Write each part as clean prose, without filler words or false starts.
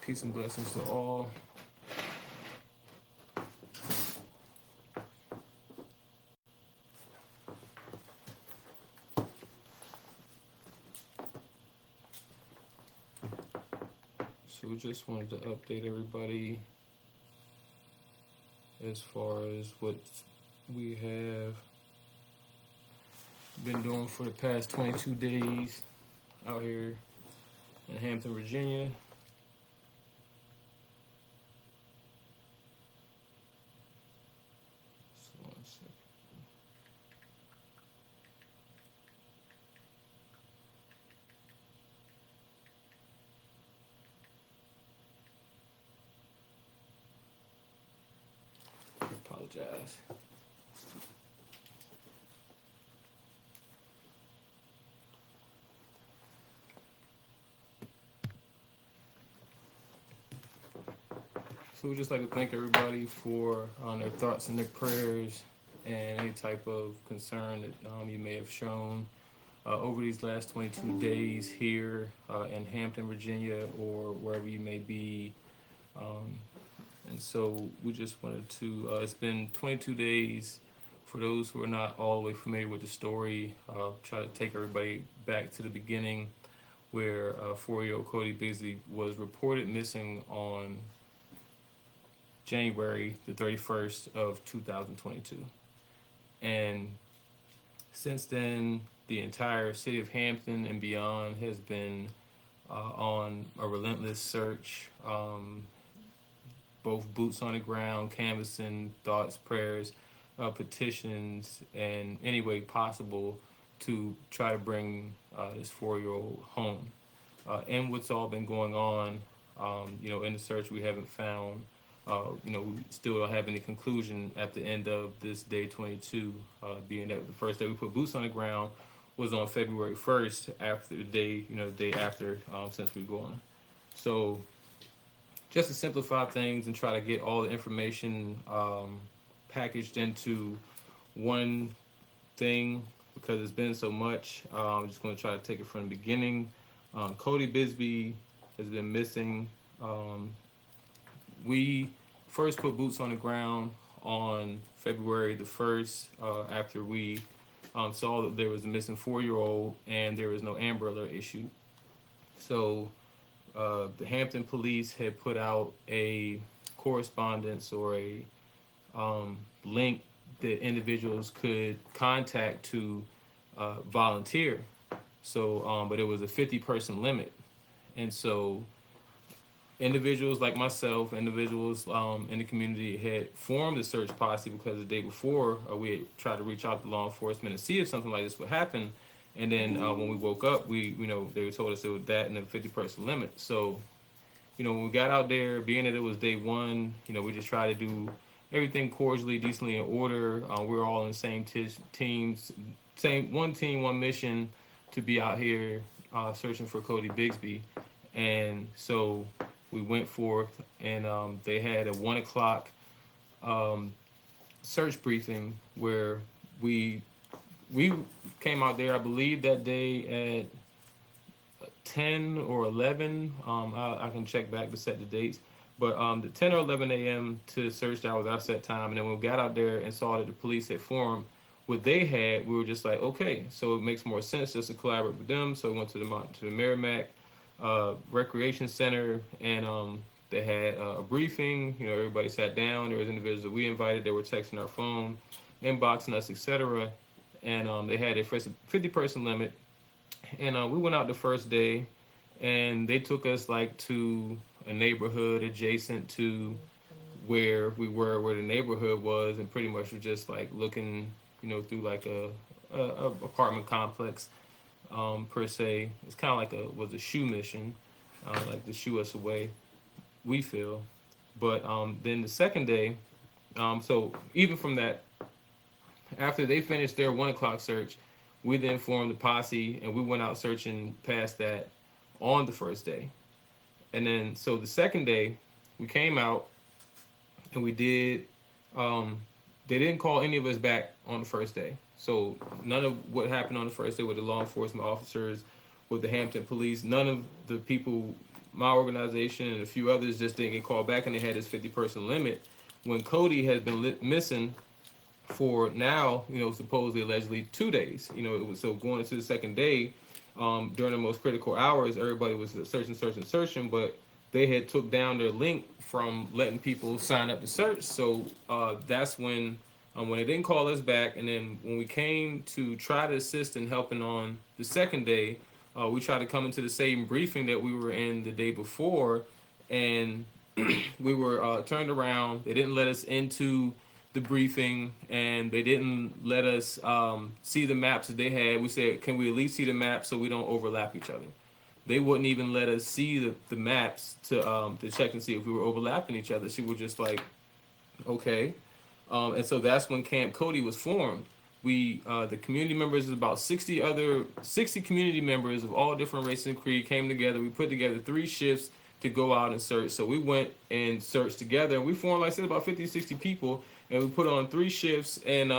Peace and blessings to all. So we just wanted to update everybody as far as what we have been doing for the past 22 days out here in Hampton, Virginia. So one second. I apologize. So we'd just like to thank everybody for their thoughts and their prayers and any type of concern that you may have shown over these last 22 days here in Hampton, Virginia, or wherever you may be. Um, and so we just wanted to, it's been 22 days. For those who are not all the way familiar with the story, try to take everybody back to the beginning where 4-year-old Codi Bigsby was reported missing on January the 31st of 2022. And since then, the entire city of Hampton and beyond has been on a relentless search, both boots on the ground, canvassing, thoughts, prayers, petitions, and any way possible to try to bring this 4-year-old home. And what's all been going on, in the search, we haven't found we still don't have any conclusion at the end of this day 22, being that the first day we put boots on the ground was on February 1st, after the day, the day after, since we've gone. So just to simplify things and try to get all the information packaged into one thing, because it's been so much, I'm just going to try to take it from the beginning. Codi Bigsby has been missing. We first put boots on the ground on February the 1st, after we saw that there was a missing 4-year-old and there was no Amber Alert issue. So the Hampton police had put out a correspondence or a link that individuals could contact to volunteer. So, but it was a 50-person limit. And so individuals like myself, individuals in the community had formed a search posse because the day before we had tried to reach out to law enforcement and see if something like this would happen. And then when we woke up, they told us it was that and the 50-person limit. So, when we got out there, being that it was day one, we just tried to do everything cordially, decently in order. We were all in the same teams, same one team, one mission to be out here searching for Codi Bigsby. And so we went forth, and they had a 1 o'clock search briefing where we came out there, I believe, that day at 10 or 11. I can check back to set the dates. But the 10 or 11 a.m. to search, that was our set time. And then when we got out there and saw that the police had formed what they had, we were just like, okay, so it makes more sense just to collaborate with them. So we went to the Merrimack Recreation Center, and they had a briefing. Everybody sat down. There was individuals that we invited. They were texting our phone, inboxing us, etc. And they had a 50-person limit. And we went out the first day, and they took us like to a neighborhood adjacent to where we were, where the neighborhood was, and pretty much were just like looking, through like a apartment complex. Per se, it's kind of like was a shoe mission, like to shoo us away, we feel. But then the second day, so even from that, after they finished their 1 o'clock search, we then formed the posse and we went out searching past that on the first day. And then so the second day, we came out and we did. They didn't call any of us back on the first day. So none of what happened on the first day with the law enforcement officers, with the Hampton police, none of the people my organization and a few others just didn't get called back, and they had this 50-person limit. When Cody has been missing for now, supposedly allegedly 2 days. It was so going into the second day, during the most critical hours, everybody was searching, but they had took down their link from letting people sign up to search. So that's when they didn't call us back, and then when we came to try to assist in helping on the second day, we tried to come into the same briefing that we were in the day before, and we were turned around. They didn't let us into the briefing, and they didn't let us see the maps that they had. We said, can we at least see the maps so we don't overlap each other? They wouldn't even let us see the maps to check and see if we were overlapping each other. She was just like, okay. And so that's when Camp Codi was formed. We the community members, about 60 community members of all different races and creed came together. We put together 3 shifts to go out and search. So we went and searched together, and we formed, like I said, about 50 to 60 people, and we put on 3 shifts, and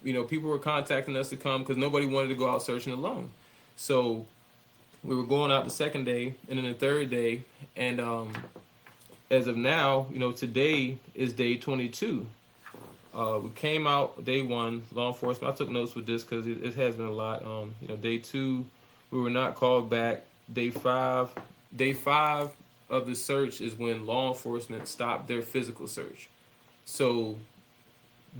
people were contacting us to come because nobody wanted to go out searching alone. So we were going out the second day and then the third day, and as of now, today is day 22. We came out day 1, law enforcement. I took notes with this because it has been a lot. Day 2, we were not called back. Day 5 of the search is when law enforcement stopped their physical search. So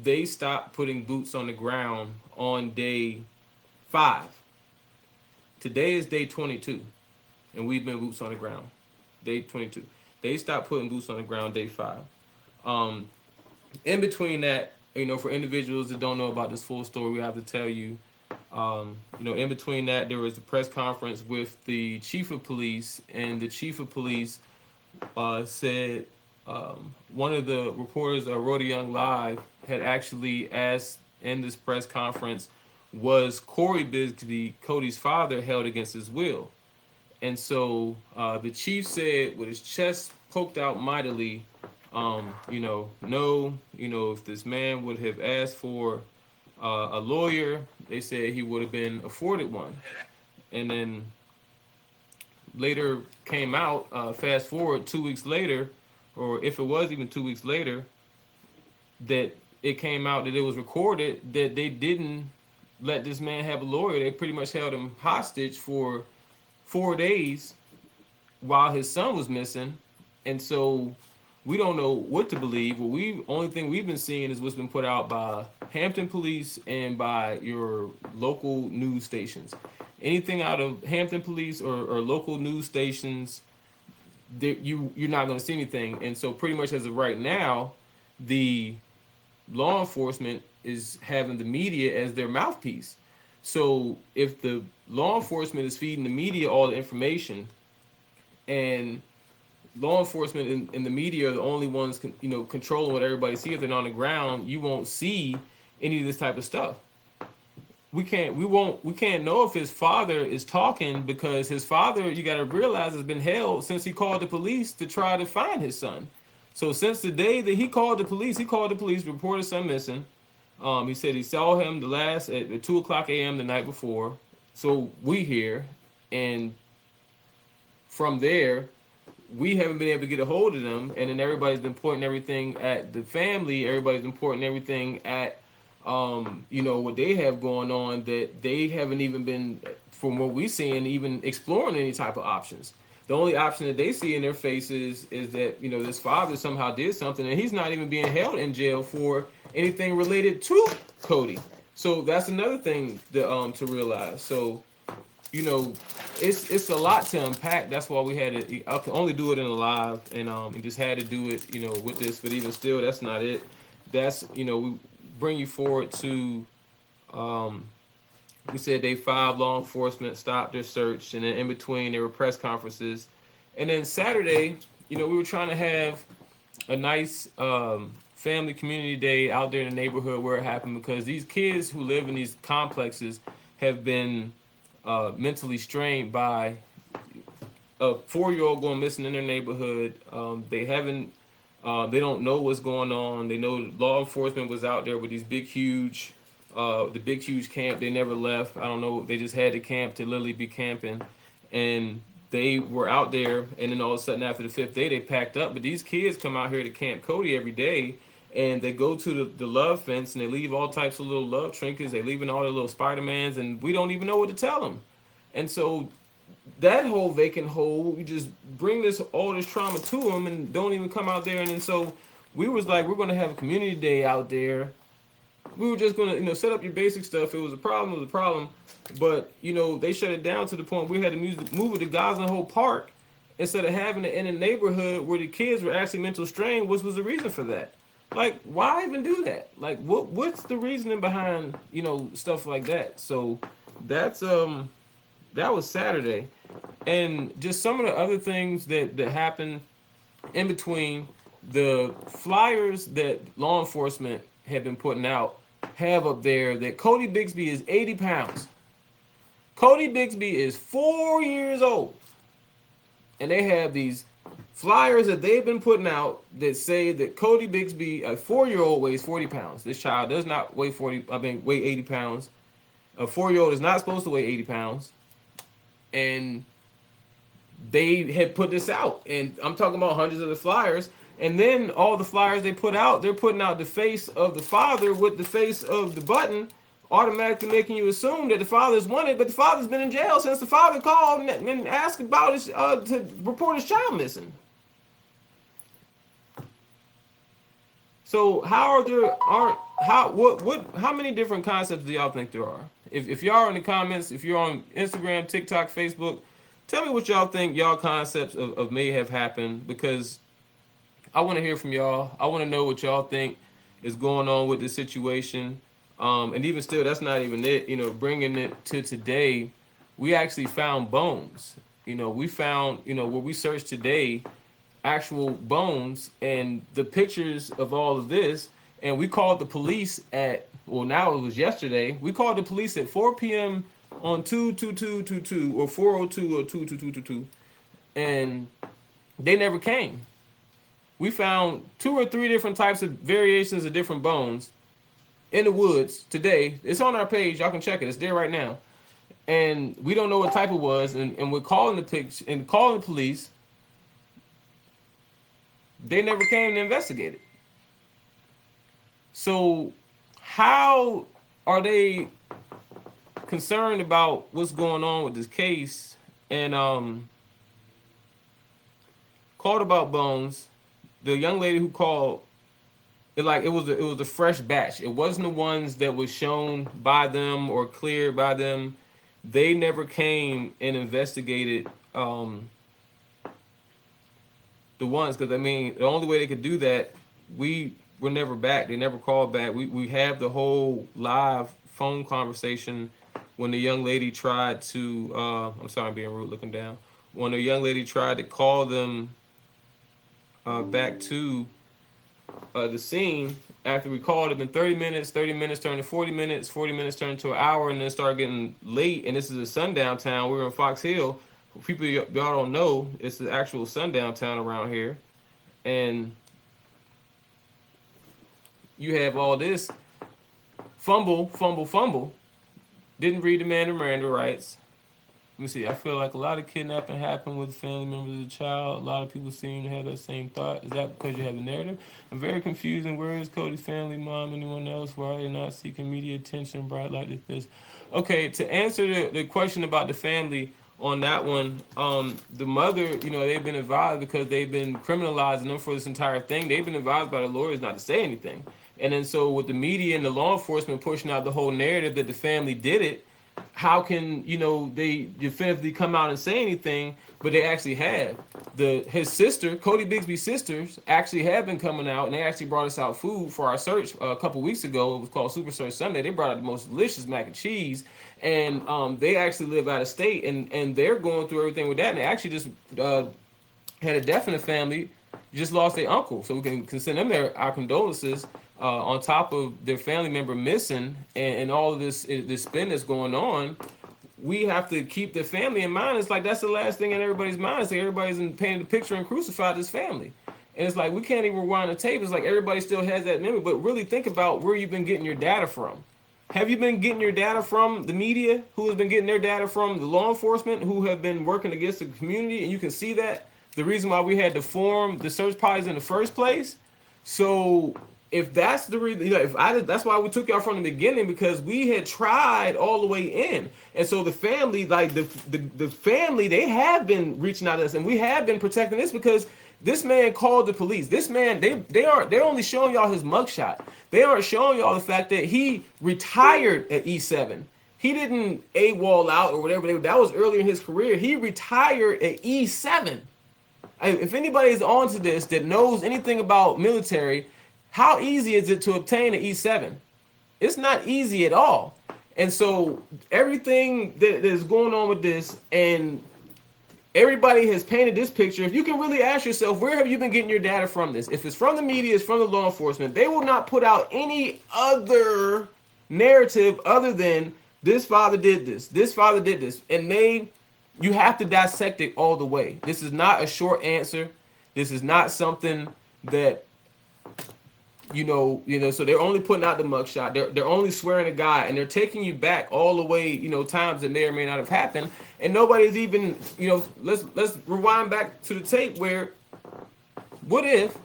they stopped putting boots on the ground on day 5. Today is day 22, and we've been boots on the ground. Day 22. They stopped putting boots on the ground day 5. In between that, for individuals that don't know about this full story, we have to tell you, in between that, there was a press conference with the chief of police, and the chief of police said one of the reporters of Rhode Young Live had actually asked in this press conference, was Codi Bigsby, Cody's father, held against his will? And so the chief said, with his chest poked out mightily, no, if this man would have asked for a lawyer, they said he would have been afforded one. And then later came out, fast forward 2 weeks later, or if it was even 2 weeks later, that it came out that it was recorded that they didn't let this man have a lawyer. They pretty much held him hostage for 4 days while his son was missing. And so we don't know what to believe. Only thing we've been seeing is what's been put out by Hampton Police and by your local news stations. Anything out of Hampton Police or local news stations, you're not going to see anything. And so pretty much as of right now, the law enforcement is having the media as their mouthpiece. So if the law enforcement is feeding the media all the information, and law enforcement and the media are the only ones controlling what everybody sees, if they're on the ground, you won't see any of this type of stuff. We can't know if his father is talking, because his father, you got to realize, has been held since he called the police to try to find his son. So since the day that he called the police, reported his son missing. He said he saw him the last at 2 o'clock a.m. the night before. So we hear, and from there, we haven't been able to get a hold of them. And then everybody's been pointing everything at the family. Everybody's been pointing everything at, what they have going on, that they haven't even been, from what we're seeing, even exploring any type of options. The only option that they see in their faces is that, this father somehow did something, and he's not even being held in jail for anything related to Cody. So that's another thing to realize. So, it's a lot to unpack. That's why we had to. I can only do it in a live, and just had to do it, with this. But even still, that's not it. That's we bring you forward to. We said day 5, law enforcement stopped their search, and then in between there were press conferences, and then Saturday, we were trying to have a nice family community day out there in the neighborhood where it happened, because these kids who live in these complexes have been mentally strained by a 4-year-old going missing in their neighborhood. They don't know what's going on. They know law enforcement was out there with these big huge camp. They never left. I don't know. They just had the camp to literally be camping, and they were out there, and then all of a sudden after the fifth day they packed up. But these kids come out here to Camp Cody every day, and they go to the love fence and they leave all types of little love trinkets. They leave in all their little Spider-Mans, and we don't even know what to tell them. And so that whole vacant hole, you just bring this all this trauma to them and don't even come out there. And then so we was like, we're gonna have a community day out there. We were just gonna, set up your basic stuff. It was a problem, it was a problem. But, they shut it down to the point we had to move it to Gosling Hole Park instead of having it in a neighborhood where the kids were actually mental strained, which was the reason for that. Like, why even do that? Like, what's the reasoning behind, stuff like that? So that's that was Saturday. And just some of the other things that happened in between, the flyers that law enforcement have been putting out have up there that Codi Bigsby is 80 pounds. Codi Bigsby is 4 years old. And they have these flyers that they've been putting out that say that Codi Bigsby, a 4-year-old, weighs 40 pounds. This child does not weigh weigh 80 pounds. A 4-year-old is not supposed to weigh 80 pounds. And they had put this out. And I'm talking about hundreds of the flyers. And then all the flyers they put out, they're putting out the face of the father with the face of the button, automatically making you assume that the father's wanted, but the father's been in jail since the father called and asked about his to report his child missing. So how many different concepts do y'all think there are? If y'all are in the comments, if you're on Instagram, TikTok, Facebook, tell me what y'all think y'all concepts of may have happened, because I want to hear from y'all. I want to know what y'all think is going on with this situation. And even still, that's not even it. Bringing it to today, we actually found bones. We found, where we searched today, actual bones and the pictures of all of this. And we called the police now it was yesterday. We called the police at 4 p.m. on 22222 or 402 or 22222. And they never came. We found 2 or 3 different types of variations of different bones in the woods today. It's on our page. Y'all can check it. It's there right now. And we don't know what type it was. And we're calling calling the police. They never came to investigate it. So how are they concerned about what's going on with this case? And called about bones. The young lady who called, it was a fresh batch. It wasn't the ones that was shown by them or cleared by them. They never came and investigated the ones, because the only way they could do that, we were never back. They never called back. We have the whole live phone conversation when the young lady tried to I'm sorry, I'm being rude looking down. When the young lady tried to call them back to the scene after we called. It been 30 minutes turned to 40 minutes, 40 minutes turned to an hour, and then started getting late. And this is a sundown town. We're in Fox Hill. For people y'all don't know, it's the actual sundown town around here. And you have all this fumble. Didn't read the Miranda rights. Let me see. I feel like a lot of kidnapping happened with family members of the child. A lot of people seem to have that same thought. Is that because you have a narrative? I'm very confused. Where is Codi's family, mom, anyone else? Why are they not seeking media attention, bright like this? Okay, to answer the question about the family on that one, the mother, they've been advised, because they've been criminalizing them for this entire thing. They've been advised by the lawyers not to say anything. And then so with the media and the law enforcement pushing out the whole narrative that the family did it, how can they definitively come out and say anything? But they actually have. His sister, Codi Bigsby's sisters, actually have been coming out, and they actually brought us out food for our search a couple weeks ago. It was called Super Search Sunday. They brought out the most delicious mac and cheese, and they actually live out of state, and they're going through everything with that. And they actually just had a death in the family, just lost their uncle, so we can send them our condolences. On top of their family member missing and all of this spin that's going on, we have to keep the family in mind. It's like that's the last thing in everybody's mind. It's like everybody's painted the picture and crucified this family. And it's like we can't even rewind the tape. It's like everybody still has that memory. But really think about where you've been getting your data from. Have you been getting your data from the media, who has been getting their data from the law enforcement, who have been working against the community? And you can see that the reason why we had to form the search parties in the first place. So if that's the reason, that's why we took y'all from the beginning, because we had tried all the way in. And so the family, like the family, they have been reaching out to us, and we have been protecting this, because this man called the police. This man, they're only showing y'all his mugshot. They aren't showing y'all the fact that he retired at E7. He didn't AWOL out or whatever. That was earlier in his career. He retired at E7. If anybody is onto this that knows anything about military, how easy is it to obtain an E7? It's not easy at all. And so everything that is going on with this, and everybody has painted this picture. If you can really ask yourself, where have you been getting your data from this? If it's from the media, it's from the law enforcement. They will not put out any other narrative other than this father did this, this father did this. And you have to dissect it all the way. This is not a short answer. This is not something that, so they're only putting out the mugshot. They're only swearing a guy, and they're taking you back all the way, times that may or may not have happened. And nobody's even, let's rewind back to the tape where, what if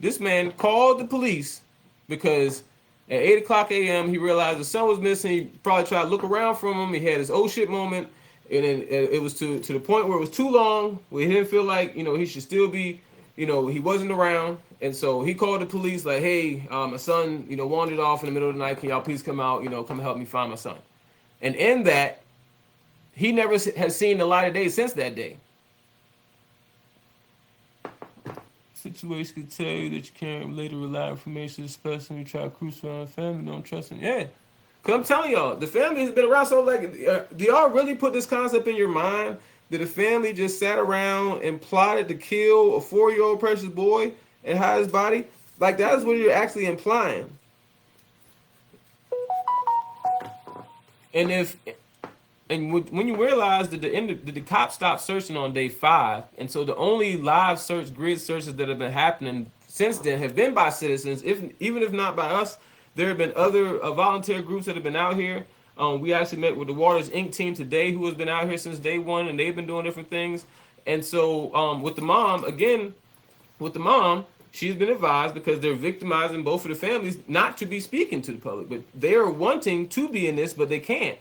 this man called the police because at 8 o'clock a.m. he realized the son was missing. He probably tried to look around from him. He had his oh shit moment, and then it was to the point where it was too long, where he didn't feel like, he should still be, he wasn't around. And so he called the police like, hey, my son, wandered off in the middle of the night. Can y'all please come out, come help me find my son? And in that, he never has seen the light of day since that day. Situation could tell you that you can't later rely on information, especially when you try to crucify a family. Don't trust him. Yeah. Because I'm telling y'all, the family has been around. So, do y'all really put this concept in your mind that the family just sat around and plotted to kill a 4-year-old precious boy and hide his body? Like, that is what you're actually implying. And when you realize that the cops stopped searching on day 5, and so the only live grid searches that have been happening since then have been by citizens, even if not by us. There have been other volunteer groups that have been out here. We actually met with the Waters Inc. team today, who has been out here since day 1, and they've been doing different things. And so with the mom, she's been advised, because they're victimizing both of the families, not to be speaking to the public, but they are wanting to be in this, but they can't.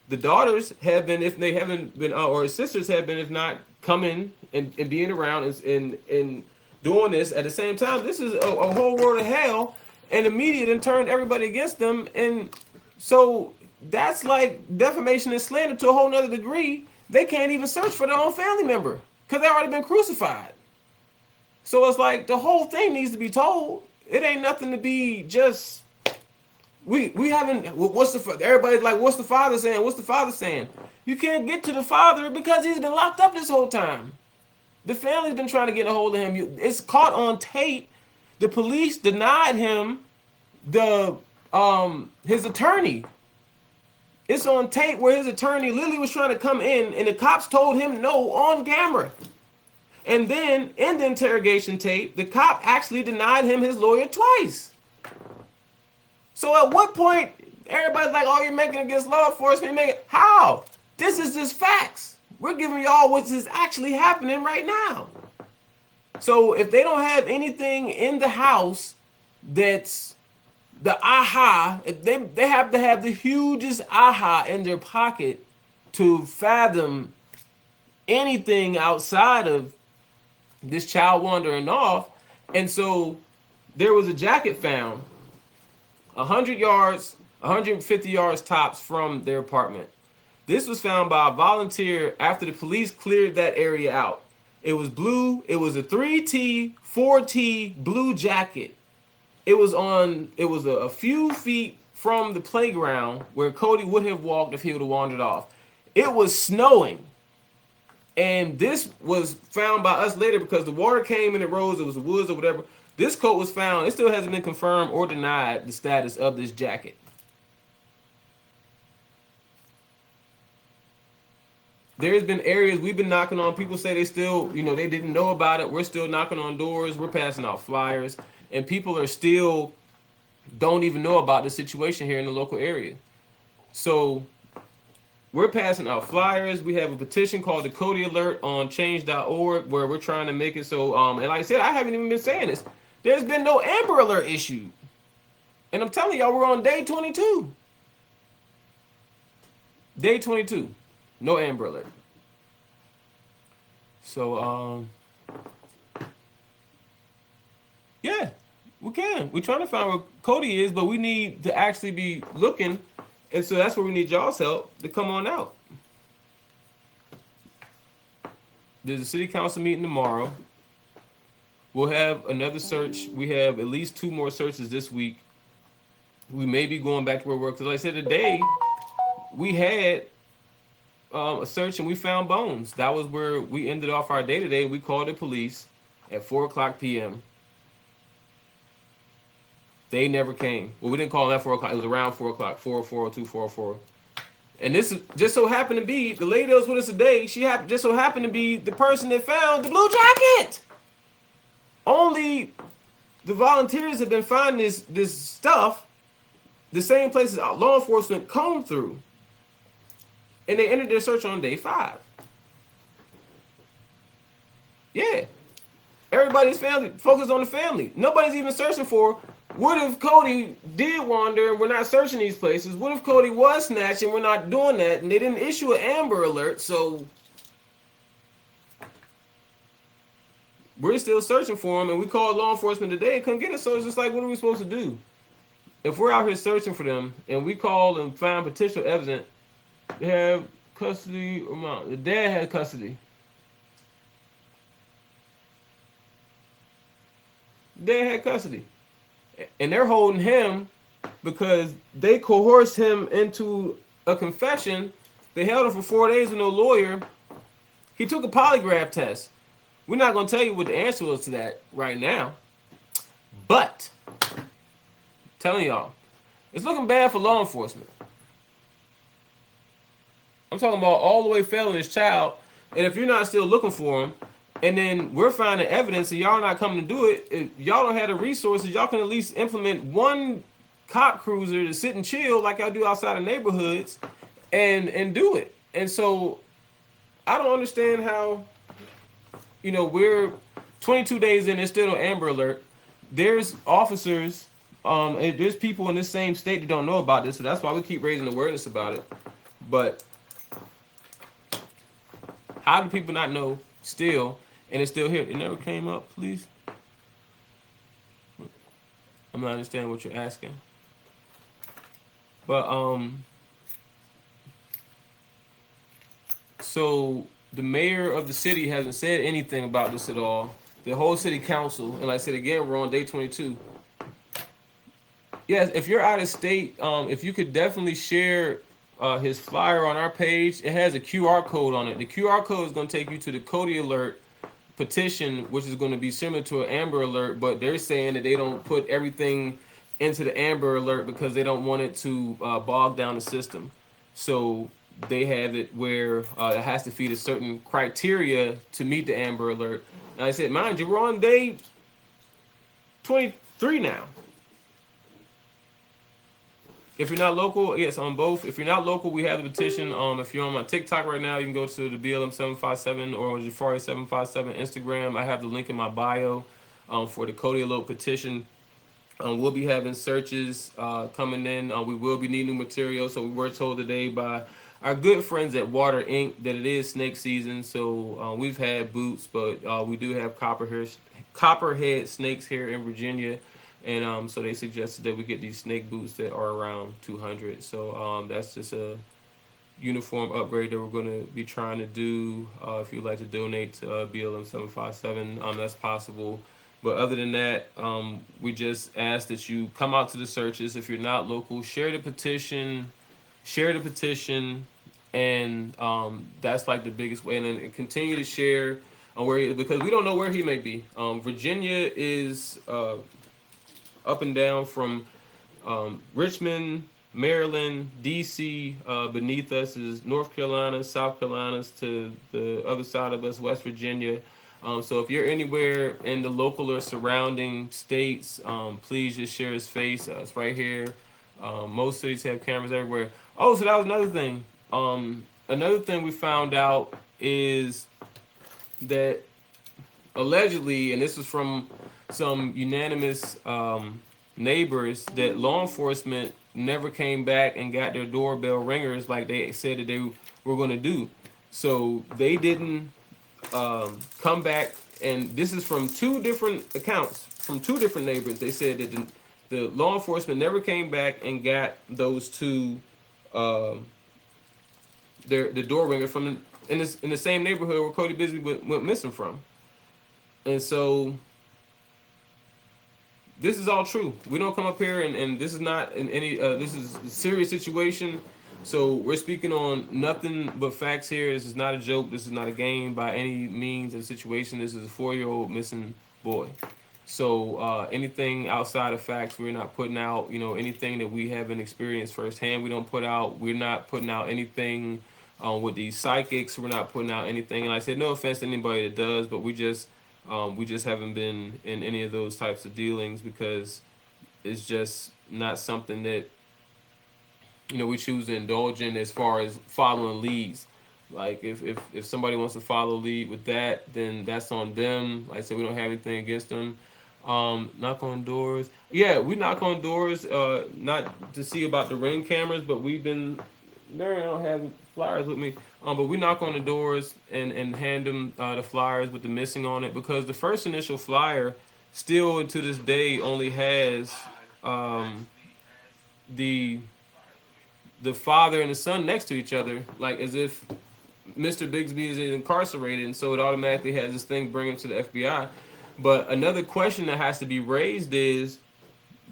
The daughters have been, if they haven't been, or sisters have been, if not coming and being around and doing this at the same time. This is a whole world of hell, and the media then turned everybody against them. And so that's like defamation and slander to a whole nother degree. They can't even search for their own family member because they've already been crucified. So it's like the whole thing needs to be told. It ain't nothing to be just... We haven't. Everybody's like, what's the father saying? What's the father saying? You can't get to the father because he's been locked up this whole time. The family's been trying to get a hold of him. It's caught on tape. The police denied him his attorney. It's on tape where his attorney literally was trying to come in, and the cops told him no on camera. And then in the interrogation tape, the cop actually denied him his lawyer twice. So at what point, everybody's like, oh, you're making it against law enforcement. How? This is just facts. We're giving y'all what is actually happening right now. So if they don't have anything in the house that's the aha, they have to have the hugest aha in their pocket to fathom anything outside of this child wandering off. And so there was a jacket found 100 yards, 150 yards tops from their apartment. This was found by a volunteer after the police cleared that area out. It was blue. It was a 3T, 4T blue jacket. It was a few feet from the playground where Codi would have walked if he would have wandered off. It was snowing. And this was found by us later because the water came and it rose. It was the woods or whatever. This coat was found. It still hasn't been confirmed or denied the status of this jacket. There's been areas we've been knocking on. People say they still, they didn't know about it. We're still knocking on doors. We're passing out flyers. And people are still don't even know about the situation here in the local area. So we're passing out flyers. We have a petition called the Codi Alert on change.org where we're trying to make it so, and like I said, I haven't even been saying this. There's been no Amber Alert issued. And I'm telling y'all, we're on day 22. Day 22. No Amber Alert. So, yeah, we can. We're trying to find where Codi is, but we need to actually be looking. And so that's where we need y'all's help to come on out. There's a city council meeting tomorrow. We'll have another search. We have at least 2 more searches this week. We may be going back to where we were. Because like I said, today, we had a search and we found bones. That was where we ended off our day today. We called the police at 4 o'clock p.m. They never came. Well, we didn't call them at 4 o'clock. It was around 4 o'clock. 4:02, 4:04. And this just so happened to be, the lady that was with us today, she just so happened to be the person that found the blue jacket. Only the volunteers have been finding this stuff the same places law enforcement combed through. And they entered their search on day 5. Yeah. Everybody's family, focused on the family. Nobody's even searching for, what if Codi did wander and we're not searching these places? What if Codi was snatched and we're not doing that? And they didn't issue an Amber Alert, so we're still searching for them. And we called law enforcement today and couldn't get it. So it's just like, what are we supposed to do? If we're out here searching for them and we call and find potential evidence, they have custody or not. The dad had custody. Dad had custody. And they're holding him because they coerced him into a confession. They held him for 4 days with no lawyer. He took a polygraph test. We're not going to tell you what the answer was to that right now. But, I'm telling y'all, it's looking bad for law enforcement. I'm talking about all the way failing this child. And if you're not still looking for him, and then we're finding evidence and y'all not coming to do it, if y'all don't have the resources, y'all can at least implement one cop cruiser to sit and chill like y'all do outside of neighborhoods and do it. And so I don't understand how, we're 22 days in and still no Amber Alert. There's officers, and there's people in this same state that don't know about this, so that's why we keep raising awareness about it. But how do people not know still? And it's still here. It never came up, please. I'm not understanding what you're asking. But so the mayor of the city hasn't said anything about this at all. The whole city council, and like I said again, we're on day 22. Yes, if you're out of state, if you could definitely share his flyer on our page. It has a QR code on it. The QR code is going to take you to the Codi Alert petition, which is going to be similar to an Amber Alert, but they're saying that they don't put everything into the Amber Alert because they don't want it to bog down the system. So they have it where it has to feed a certain criteria to meet the Amber Alert. And I said, mind you, we're on day 23 now. If you're not local, yes, on both. If you're not local, we have the petition. If you're on my TikTok right now, you can go to the BLM757 or Jafari757 Instagram. I have the link in my bio for the Codi Alert petition. We'll be having searches coming in. We will be needing material. So we were told today by our good friends at Water Inc. that it is snake season. So we've had boots, but we do have copperhead snakes here in Virginia. And so they suggested that we get these snake boots that are around 200. So that's just a uniform upgrade that we're going to be trying to do. If you'd like to donate to BLM 757, that's possible. But other than that, we just ask that you come out to the searches. If you're not local, share the petition, and that's like the biggest way. And then continue to share because we don't know where he may be. Virginia is up and down from Richmond, Maryland, DC. Beneath us is North Carolina, South Carolina to the other side of us, West Virginia. So if you're anywhere in the local or surrounding states, please just share his face. It's right here. Most cities have cameras everywhere. Oh, so that was another thing. Another thing we found out is that allegedly, and this was from some unanimous neighbors, that law enforcement never came back and got their doorbell ringers like they said that they were going to do. So they didn't come back, and this is from two different accounts from two different neighbors. They said that the law enforcement never came back and got those two um, the door ringer from in the same neighborhood where Codi Bigsby went missing from. And so this is all true. We don't come up here and this is not in any this is a serious situation. So we're speaking on nothing but facts here. This is not a joke. This is not a game by any means of the situation. This is a 4-year-old missing boy. So anything outside of facts, we're not putting out. You know, anything that we haven't experienced firsthand, we don't put out. We're not putting out anything with these psychics. We're not putting out anything. And I said, no offense to anybody that does, but we just haven't been in any of those types of dealings because it's just not something that we choose to indulge in as far as following leads. Like if somebody wants to follow lead with that, then that's on them. Like I said, we don't have anything against them. Knock on doors. Yeah, we knock on doors, not to see about the Ring cameras, but we've been there. I don't have flyers with me. But we knock on the doors and hand them the flyers with the missing on it, because the first initial flyer still to this day only has the father and the son next to each other, like as if Mr. Bigsby is incarcerated, and so it automatically has this thing bring him to the FBI. But another question that has to be raised is,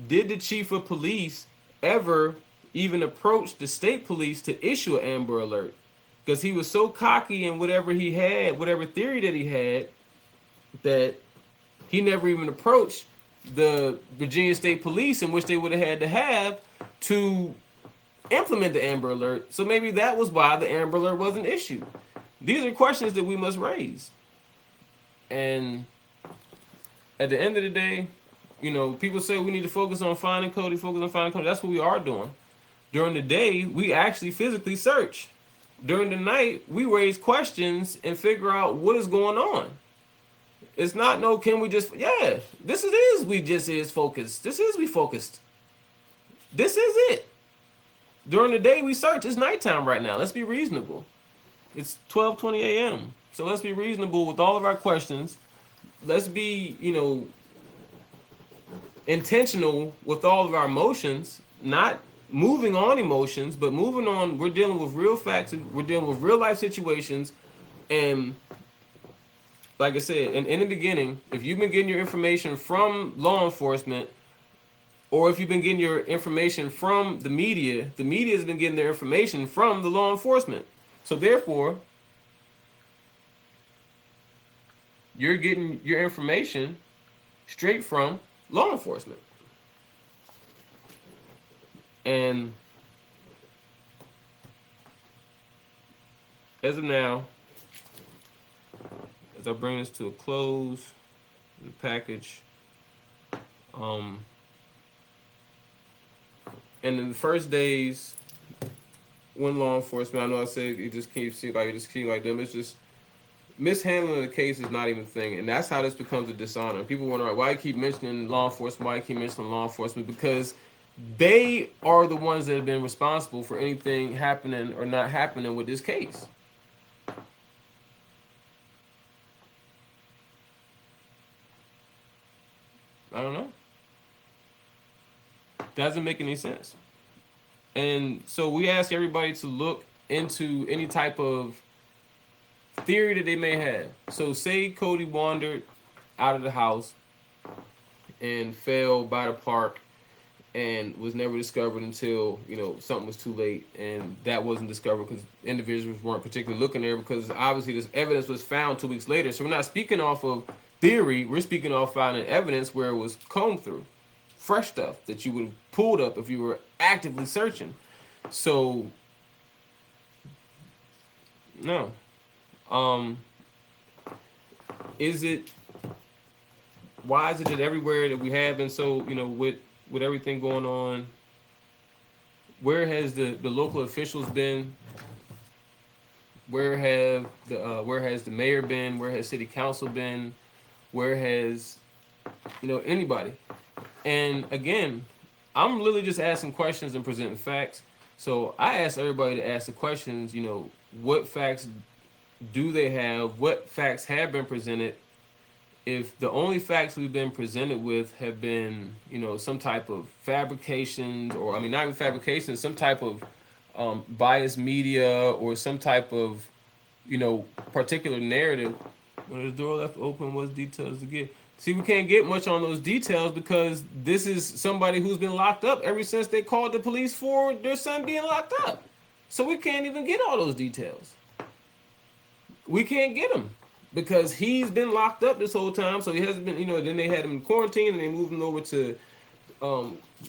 did the chief of police ever even approach the state police to issue an Amber Alert? Because he was so cocky in whatever he had, whatever theory that he had, that he never even approached the Virginia State Police, in which they would have had to have to implement the Amber Alert. So maybe that was why the Amber Alert wasn't issued. These are questions that we must raise. And at the end of the day, people say we need to focus on finding Codi, focus on finding Codi. That's what we are doing. During the day, we actually physically search. During the night, we raise questions and figure out what is going on. It's not can we just, this is we just is focused. This is we focused. This is it. During the day, we search. It's nighttime right now. Let's be reasonable. It's 12:20 a.m. So let's be reasonable with all of our questions. Let's be, intentional with all of our emotions, not moving on emotions, but moving on. We're dealing with real facts. We're dealing with real life situations. And like I said, in the beginning, if you've been getting your information from law enforcement, or if you've been getting your information from the media has been getting their information from the law enforcement. So therefore, you're getting your information straight from law enforcement. And as of now, as I bring this to a close, the package, and in the first days, when law enforcement, I know I said it just keeps like them. It's just mishandling the case is not even a thing, and that's how this becomes a dishonor. People wonder why I keep mentioning law enforcement. Why I keep mentioning law enforcement? Because they are the ones that have been responsible for anything happening or not happening with this case. I don't know. Doesn't make any sense. And so we ask everybody to look into any type of theory that they may have. So say Codi wandered out of the house and fell by the park and was never discovered until, something was too late, and that wasn't discovered because individuals weren't particularly looking there, because obviously this evidence was found 2 weeks later. So we're not speaking off of theory, we're speaking off finding evidence where it was combed through. Fresh stuff that you would have pulled up if you were actively searching. So no. Why is it that everywhere that we have been so, with everything going on, where has the local officials been? Where has the mayor been? Where has city council been? Where has anybody? And again, I'm literally just asking questions and presenting facts. So I ask everybody to ask the questions. What facts do they have? What facts have been presented? If the only facts we've been presented with have been, some type of fabrications, or I mean, not even fabrications, some type of biased media, or some type of, particular narrative. When the door left open, what details to get? See, we can't get much on those details because this is somebody who's been locked up ever since they called the police for their son being locked up. So we can't even get all those details. We can't get them because he's been locked up this whole time. So he hasn't been, then they had him in quarantine and they moved him over to, I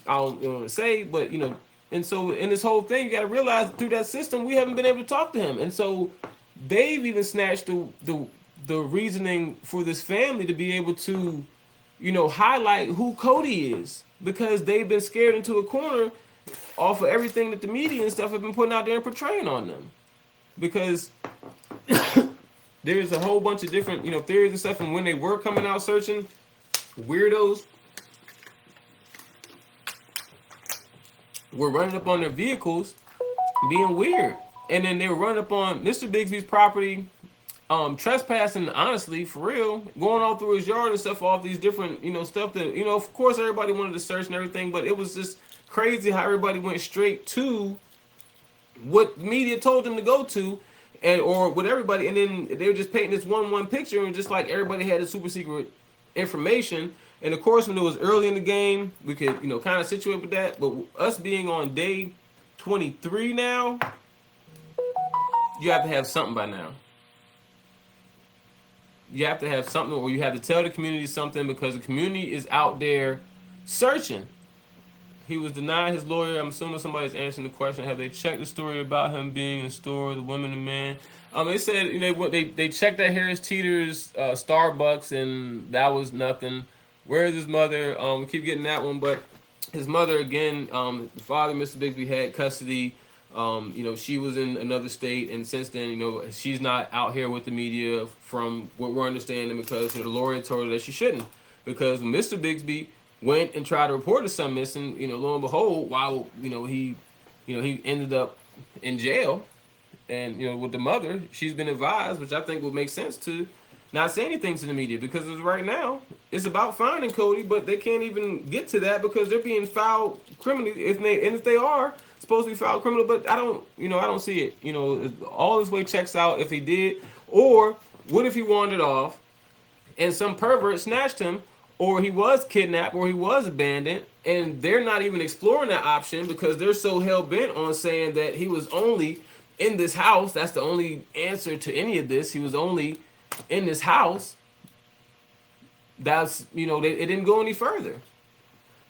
don't want to say, but, and so in this whole thing, you got to realize through that system, we haven't been able to talk to him. And so they've even snatched the reasoning for this family to be able to, highlight who Codi is, because they've been scared into a corner off of everything that the media and stuff have been putting out there and portraying on them. Because there's a whole bunch of different, theories and stuff, and when they were coming out searching, weirdos were running up on their vehicles being weird. And then they were running up on Mr. Bigsby's property, trespassing, honestly, for real, going all through his yard and stuff, all these different, stuff that, of course everybody wanted to search and everything, but it was just crazy how everybody went straight to what media told them to go to, and or with everybody, and then they were just painting this one picture, and just like everybody had a super secret information. And of course, when it was early in the game, we could, kind of situate with that, but us being on day 23 now, you have to have something by now. You have to have something, or you have to tell the community something, because the community is out there searching. He was denied his lawyer. I'm assuming somebody's answering the question. Have they checked the story about him being in the store, the woman and man? They said they checked at Harris Teeter's Starbucks, and that was nothing. Where is his mother? We keep getting that one, but his mother again. The father, Mr. Bigsby, had custody. She was in another state, and since then, she's not out here with the media, from what we're understanding, because the lawyer told her that she shouldn't. Because when Mr. Bigsby went and tried to report his son missing, lo and behold, while he ended up in jail, and with the mother, she's been advised, which I think would make sense, to not say anything to the media, because right now it's about finding Codi, but they can't even get to that because they're being filed criminally, if they are supposed to be filed criminal. But I don't see it. All this way checks out if he did, or what if he wandered off and some pervert snatched him, or he was kidnapped, or he was abandoned, and they're not even exploring that option because they're so hell-bent on saying that he was only in this house. That's the only answer to any of this. He was only in this house. That's, it didn't go any further.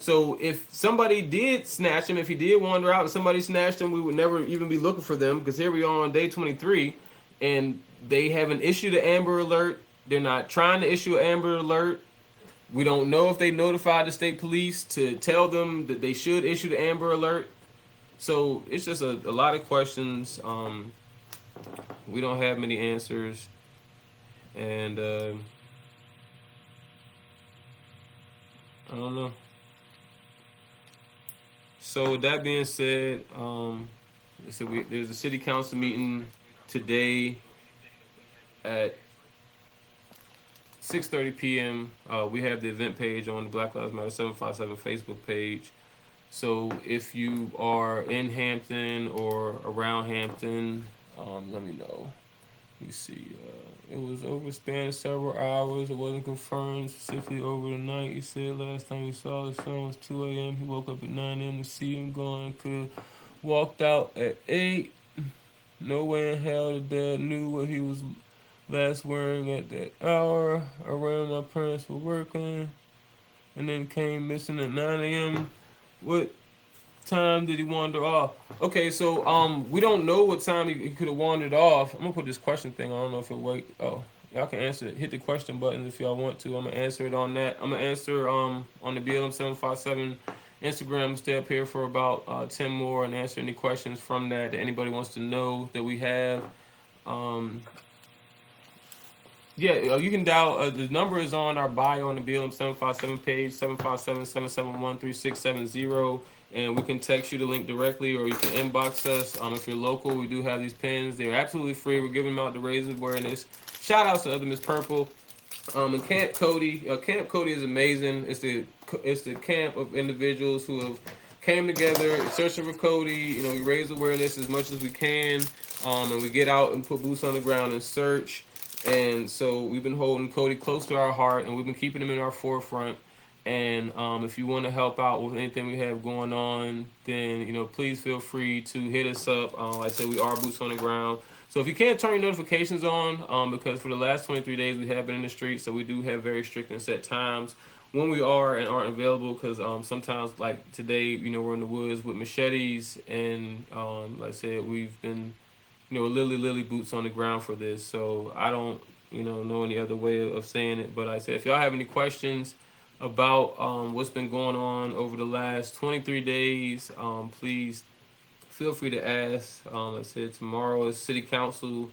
So if somebody did snatch him, if he did wander out and somebody snatched him, we would never even be looking for them, because here we are on day 23, and they haven't issued an Amber Alert. They're not trying to issue an Amber Alert. We don't know if they notified the state police to tell them that they should issue the Amber Alert. So it's just a lot of questions. We don't have many answers. And I don't know. So with that being said, there's a city council meeting today at 6:30 p.m. We have the event page on the Black Lives Matter 757 Facebook page. So if you are in Hampton or around Hampton, let me know. Let me see. It was overspanned several hours. It wasn't confirmed specifically over the night. He said last time he saw his son was 2 a.m. He woke up at 9 a.m. to see him gone. Could have walked out at 8. No way in hell the dad knew what he was last wearing at that hour. Around my parents were working, and then came missing at 9 a.m. What time did he wander off? Okay, so we don't know what time he could have wandered off. I'm gonna put this question thing. I don't know if it'll wait. Oh, y'all can answer it. Hit the question button if y'all want to. I'm gonna answer it on that. I'm gonna answer on the BLM 757 Instagram. Stay up here for about 10 more and answer any questions from that anybody wants to know that we have. Um, yeah, you can dial. The number is on our bio on the BLM 757 page, 757-771-3670. And we can text you the link directly, or you can inbox us. If you're local, we do have these pins. They're absolutely free. We're giving them out to raise awareness. Shout outs to other Miss Purple. And Camp Cody. Camp Cody is amazing. It's the camp of individuals who have came together searching for Cody. We raise awareness as much as we can, and we get out and put boots on the ground and search. And so we've been holding Cody close to our heart, and we've been keeping him in our forefront. And if you want to help out with anything we have going on, then please feel free to hit us up. Like I said, we are boots on the ground. So if you can't turn your notifications on, because for the last 23 days we have been in the street, so we do have very strict and set times when we are and aren't available. Because sometimes, like today, we're in the woods with machetes, and like I said, we've been, literally boots on the ground for this. So I don't, know any other way of saying it. But like I said, if y'all have any questions about what's been going on over the last 23 days, please feel free to ask. Like I said, tomorrow is City Council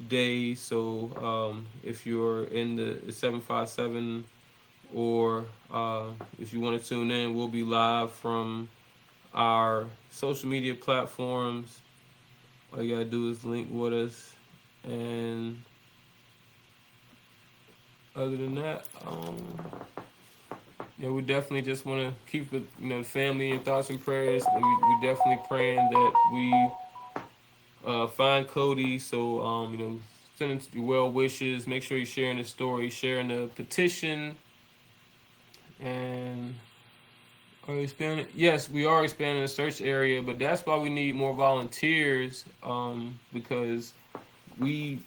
Day, so if you're in the 757, or if you want to tune in, we'll be live from our social media platforms. All you gotta do is link with us, and other than that, yeah, we definitely just want to keep the family in thoughts and prayers. We definitely praying that we find Cody. So send your well wishes. Make sure you're sharing the story, sharing the petition, and are we expanding? Yes, we are expanding the search area, but that's why we need more volunteers. Because we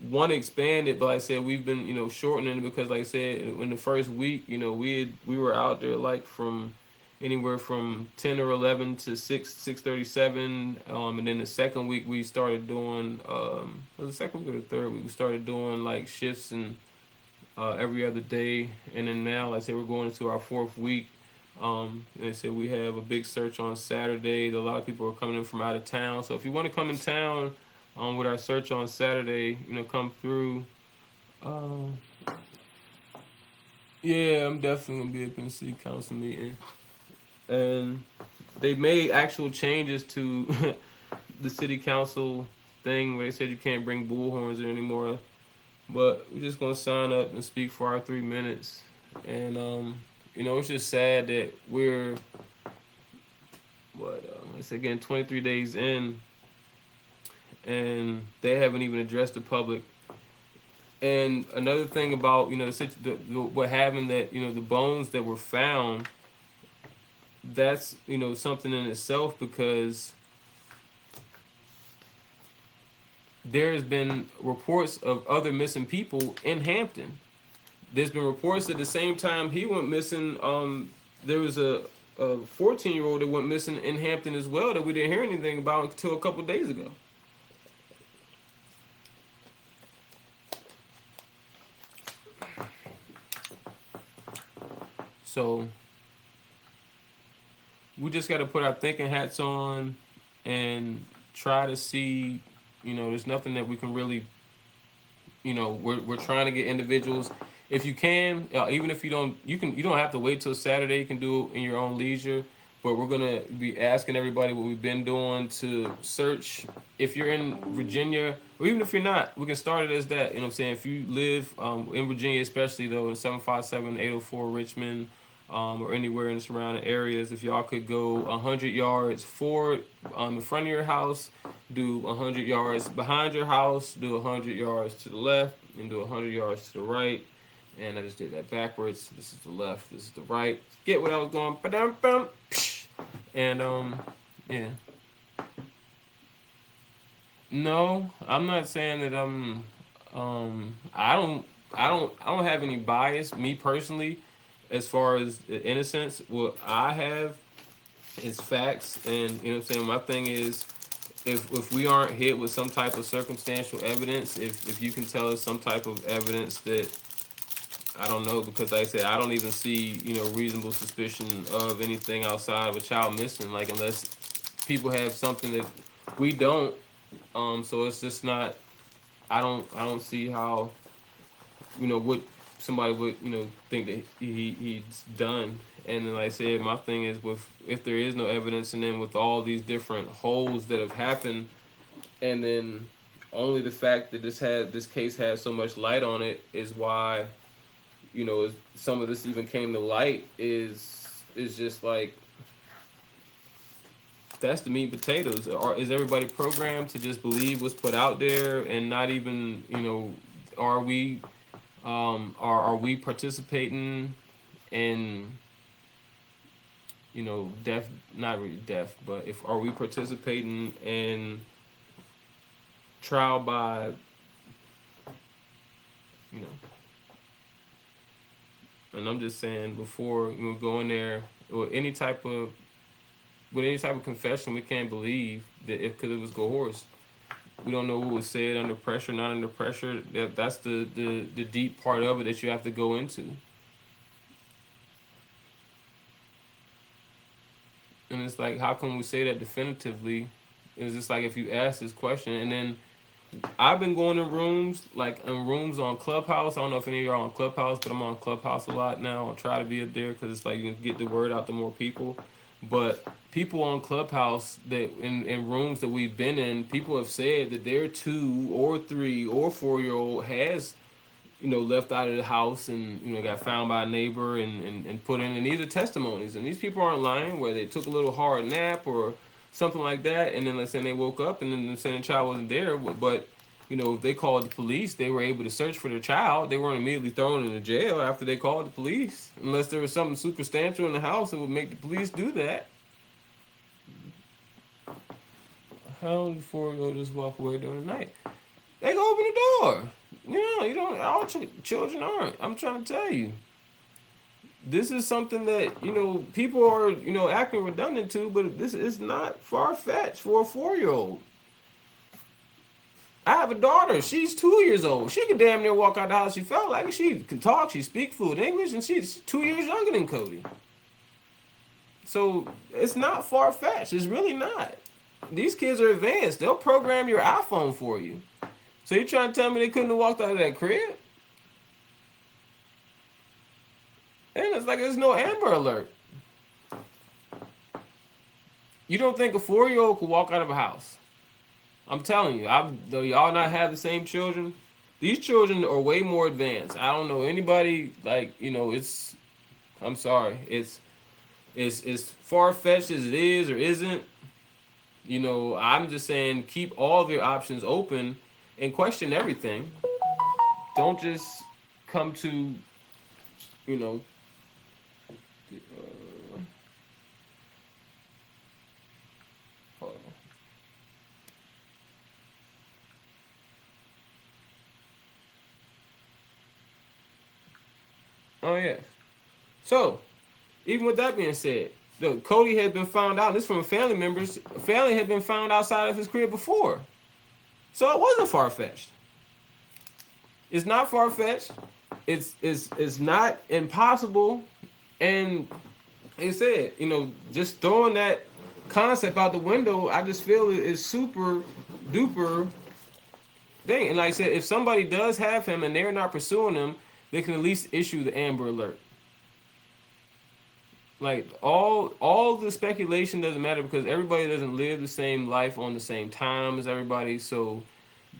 want to expand it, but like I said, we've been shortening it because, like I said, in the first week, we were out there like from anywhere from 10 or 11 to 6:37, and then the second week we started doing was the second week or the third week we started doing like shifts and every other day, and then now, like I said, we're going into our fourth week. And I said we have a big search on Saturday. A lot of people are coming in from out of town, so if you want to come in town with our search on Saturday, come through. Uh, yeah, I'm definitely gonna be up in the city council meeting, and they made actual changes to the city council thing where they said you can't bring bullhorns in anymore. But we're just gonna sign up and speak for our 3 minutes, and it's just sad that we're let's say again 23 days in, and they haven't even addressed the public. And another thing about what happened, that the bones that were found, that's something in itself, because there has been reports of other missing people in Hampton. There's been reports at the same time he went missing. There was a 14-year-old that went missing in Hampton as well that we didn't hear anything about until a couple of days ago. So we just got to put our thinking hats on and try to see. There's nothing that we can really. We're trying to get individuals. If you can, even if you don't, you don't have to wait till Saturday. You can do it in your own leisure. But we're gonna be asking everybody what we've been doing to search. If you're in Virginia, or even if you're not, we can start it as that. You know what I'm saying? If you live in Virginia, especially though, in 757-804 Richmond, or anywhere in the surrounding areas, if y'all could go 100 yards forward on the front of your house, do 100 yards behind your house, do 100 yards to the left, and do 100 yards to the right. And I just did that backwards. This is the left, this is the right. Get what I was going. Ba-dum-bum. And yeah. No, I'm not saying that I don't have any bias, me personally, as far as innocence. What I have is facts, and what I'm saying. My thing is, if we aren't hit with some type of circumstantial evidence, if you can tell us some type of evidence that I don't know, because like I said, I don't even see, reasonable suspicion of anything outside of a child missing, like, unless people have something that we don't. So it's just not. I don't see how, what somebody would, think that he's done. And then, like I said, my thing is, with if there is no evidence, and then with all these different holes that have happened, and then only the fact that this case has so much light on it is why, some of this even came to light, is just like, that's the meat and potatoes. Is everybody programmed to just believe what's put out there, and not even, are we are we participating in, death, not really death, but if are we participating in trial by, you know and I'm just saying, before go in there with any type of confession, we can't believe that, because it was coerced. We don't know what was said under pressure, not under pressure. That's the deep part of it that you have to go into. And it's like, how can we say that definitively? It's just like, if you ask this question, and then I've been going in rooms, like in rooms on Clubhouse. I don't know if any of you are on Clubhouse, but I'm on Clubhouse a lot now. I try to be up there because it's like, you can get the word out to more people. But people on Clubhouse, that in rooms that we've been in, people have said that their 2 or 3 or 4-year-old has, left out of the house, and, got found by a neighbor, and put in. And these are testimonies. And these people aren't lying, where they took a little hard nap or something like that. And then, let's say, they woke up, and then the child wasn't there. But, if they called the police, they were able to search for their child. They weren't immediately thrown into jail after they called the police, unless there was something substantial in the house that would make the police do that. How did 4-year-old just walk away during the night? They go open the door. You don't. All children aren't. I'm trying to tell you. This is something that, people are, acting redundant to, but this is not far-fetched for a 4-year-old. I have a daughter. She's 2 years old. She could damn near walk out the house. She felt like it. She can talk. She speak fluent English, and she's 2 years younger than Cody. So it's not far-fetched. It's really not. These kids are advanced. They'll program your iPhone for you. So you're trying to tell me they couldn't have walked out of that crib? And it's like, there's no Amber Alert. You don't think a 4-year-old could walk out of a house? I'm telling you, though y'all not have the same children, these children are way more advanced. I don't know anybody, like, it's, I'm sorry, it's far-fetched as it is or isn't. I'm just saying, keep all of your options open and question everything. Don't just come to, oh yeah. So, even with that being said, Cody had been found out. This from family members. Family had been found outside of his crib before, so it wasn't far-fetched. It's not far-fetched. It's not impossible. And like I said, just throwing that concept out the window, I just feel it is super duper thing. And like I said, if somebody does have him and they're not pursuing him, they can at least issue the Amber Alert. Like, all the speculation doesn't matter, because everybody doesn't live the same life on the same time as everybody. So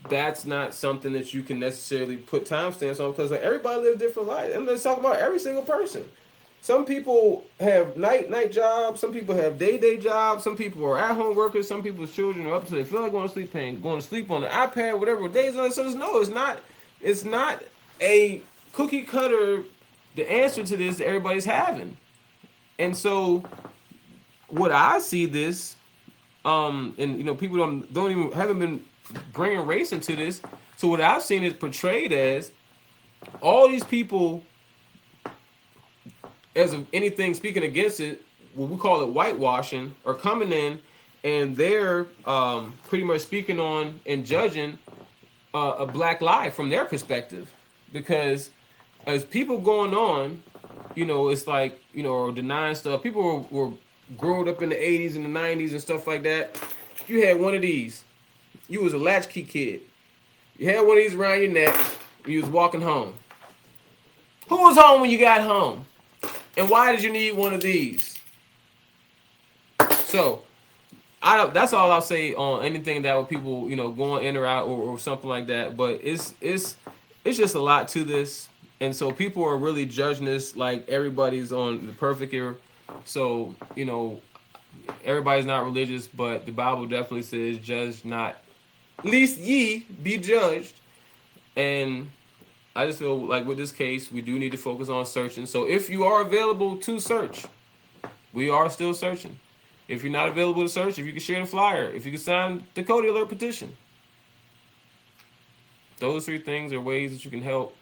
that's not something that you can necessarily put timestamps on, because like, everybody lives different lives. And let's talk about every single person. Some people have night jobs. Some people have day jobs. Some people are at-home workers. Some people's children are up to they feel like going to sleep on the iPad, whatever days on it. So it's not a cookie cutter. The answer to this that everybody's having. And so, what I see this, and people haven't been bringing race into this. So what I've seen is portrayed as all these people, as of anything speaking against it, what we call it whitewashing, are coming in, and they're pretty much speaking on and judging a black lie from their perspective, because as people going on, it's like, or denying stuff. People were growing up in the 80s and the 90s and stuff like that. You had one of these. You was a latchkey kid. You had one of these around your neck. You was walking home. Who was home when you got home? And why did you need one of these? So, that's all I'll say on anything that with people, going in or out or something like that. But it's just a lot to this. And so people are really judging this like everybody's on the perfect here. So, everybody's not religious, but the Bible definitely says, judge not, lest ye be judged. And I just feel like with this case, we do need to focus on searching. So if you are available to search, we are still searching. If you're not available to search, if you can share the flyer, if you can sign the Codi Alert petition. Those 3 things are ways that you can help.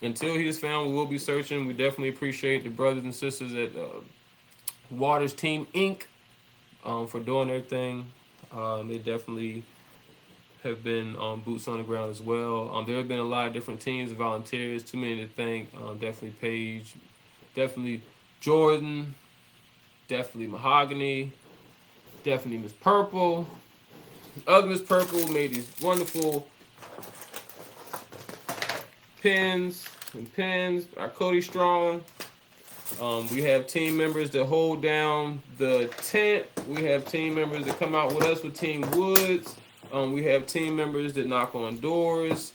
Until he is found, we will be searching. We definitely appreciate the brothers and sisters at Waters Team Inc. For doing their thing. They definitely have been boots on the ground as well. There have been a lot of different teams, volunteers, too many to thank. Definitely Paige, definitely Jordan, definitely Mahogany, definitely Miss Purple. Other Miss Purple made these wonderful pins and pins. Our Cody Strong. We have team members that hold down the tent. We have team members that come out with us with Team Woods. We have team members that knock on doors.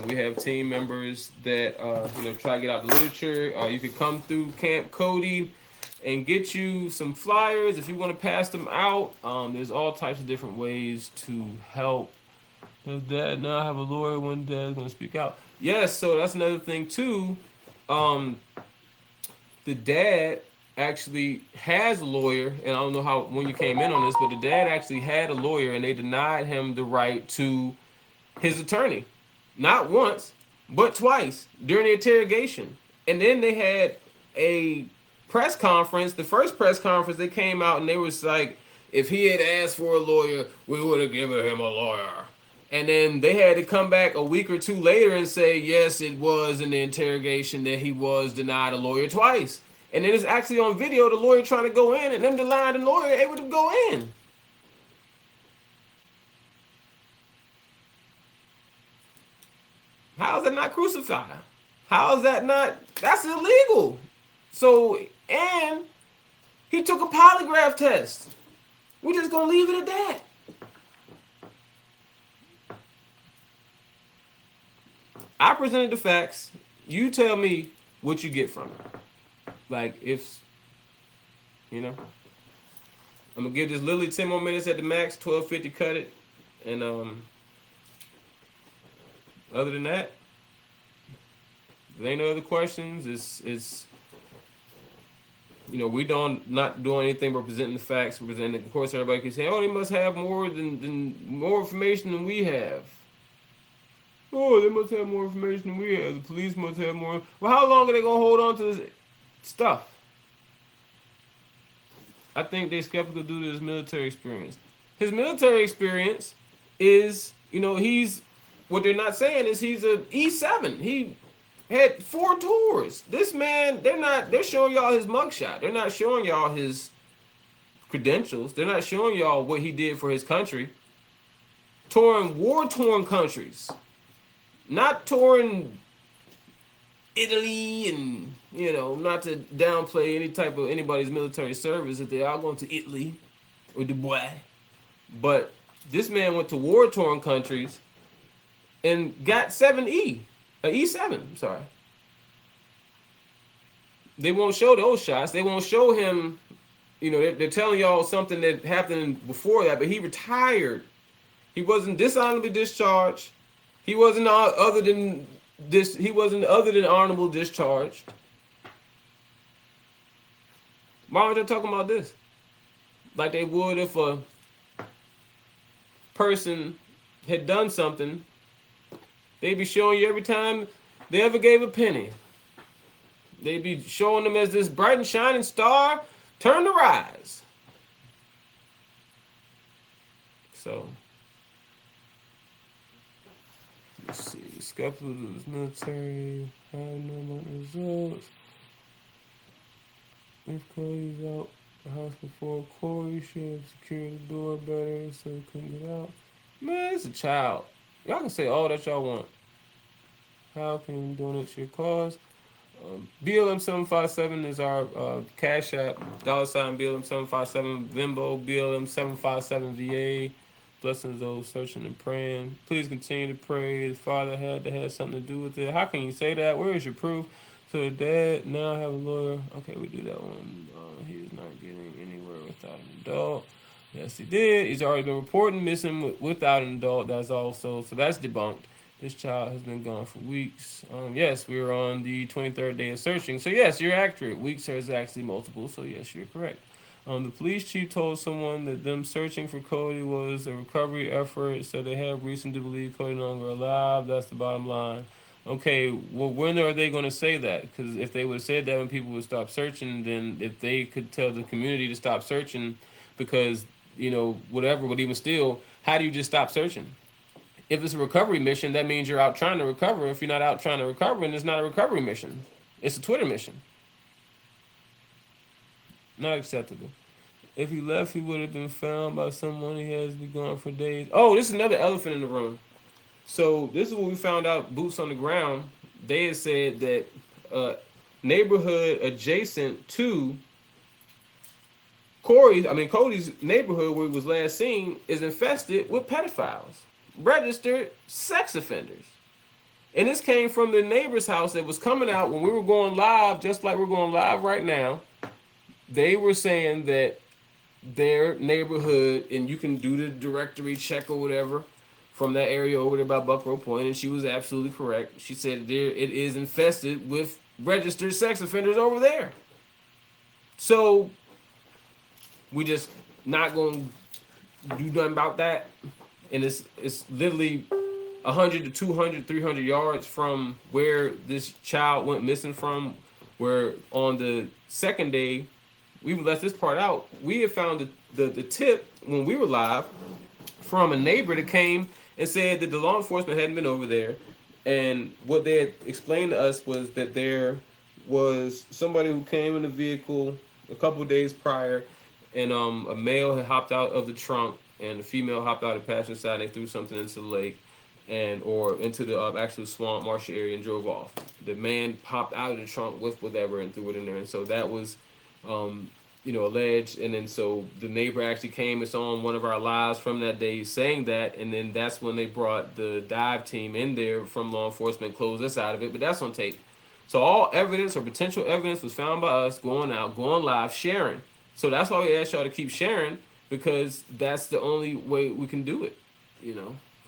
We have team members that try to get out the literature. You can come through Camp Cody and get you some flyers if you want to pass them out. There's all types of different ways to help. Does Dad now have a lawyer when Dad's going to speak out? Yes, so that's another thing too. The dad actually has a lawyer, and I don't know when you came in on this, but the dad actually had a lawyer, and they denied him the right to his attorney. Not once, but twice during the interrogation. And then they had a press conference. The first press conference, they came out and they was like, if he had asked for a lawyer, we would have given him a lawyer. And then they had to come back a week or 2 later and say, yes, it was in the interrogation that he was denied a lawyer twice. And then it's actually on video, the lawyer trying to go in, and them denying the lawyer able to go in. How is that not crucified? How is that not? That's illegal. So, and he took a polygraph test. We're just going to leave it at that. I presented the facts. You tell me what you get from it. Like, I'm going to give this literally 10 more minutes at the max, 12:50, cut it. And other than that, if there ain't no other questions, it's we not doing anything but presenting the facts. Presenting, of course, everybody can say, oh, they must have more information than we have. Oh, they must have more information than we have. The police must have more. Well, how long are they going to hold on to this stuff? I think they're skeptical due to his military experience. His military experience is, he's, what they're not saying is he's a E7. He had 4 tours. This man, they're showing y'all his mugshot. They're not showing y'all his credentials. They're not showing y'all what he did for his country. Touring war-torn countries. Not touring Italy and, not to downplay any type of anybody's military service if they are going to Italy or Dubai. But this man went to war-torn countries and got E7, I'm sorry. They won't show those shots. They won't show him, they're telling y'all something that happened before that, but he retired. He wasn't dishonorably discharged. He wasn't other than honorable discharged. Why aren't they talking about this? Like they would if a person had done something. They'd be showing you every time they ever gave a penny. They'd be showing them as this bright and shining star turned to rise. So, Let's see. Skeptical of the military. Have no results. If Cody's out the house before Corey should have secured the door better so he couldn't get out. Man, it's a child. Y'all can say all that y'all want. How can you donate to your cause? BLM757 is our Cash App, $ BLM757, Venmo, BLM757VA. Blessings those searching and praying. Please continue to pray. The father had to have something to do with it. How can you say that? Where is your proof? So the dad now have a lawyer. Okay, we do that one. He's not getting anywhere without an adult. Yes, he did. He's already been reported missing without an adult. That's also, so that's debunked. This child has been gone for weeks. Yes, we were on the 23rd day of searching. So yes, you're accurate. Weeks is actually multiple. So yes, you're correct. The police chief told someone that them searching for Cody was a recovery effort, so they have reason to believe Cody no longer alive. That's the bottom line. Okay, well, when are they going to say that? Because if they would have said that when people would stop searching, then if they could tell the community to stop searching because, whatever, but even still, how do you just stop searching? If it's a recovery mission, that means you're out trying to recover. If you're not out trying to recover, then it's not a recovery mission. It's a Twitter mission. Not acceptable. If he left, he would have been found by someone. He has been gone for days. Oh, this is another elephant in the room. So this is what we found out. Boots on the ground. They had said that neighborhood adjacent to Cody's neighborhood where he was last seen is infested with pedophiles, registered sex offenders. And this came from the neighbor's house that was coming out when we were going live, just like we're going live right now. They were saying that their neighborhood, and you can do the directory check or whatever from that area over there by Buckrow Point, and she was absolutely correct. She said there it is infested with registered sex offenders over there. So we just not going to do nothing about that. And it's literally 100 to 200, 300 yards from where this child went missing from, where on the second day, we left this part out. We had found the tip when we were live from a neighbor that came and said that the law enforcement hadn't been over there. And what they had explained to us was that there was somebody who came in a vehicle a couple of days prior, and a male had hopped out of the trunk, and a female hopped out of the passenger side. And they threw something into the lake, or into the actual swamp marshy area and drove off. The man popped out of the trunk with whatever and threw it in there, and so that was, alleged. And then so the neighbor actually came. It's on one of our lives from that day saying that, and then that's when they brought the dive team in there from law enforcement, closed us out of it. But that's on tape. So all evidence or potential evidence was found by us going out, going live, sharing. So that's why we asked y'all to keep sharing, because that's the only way we can do it.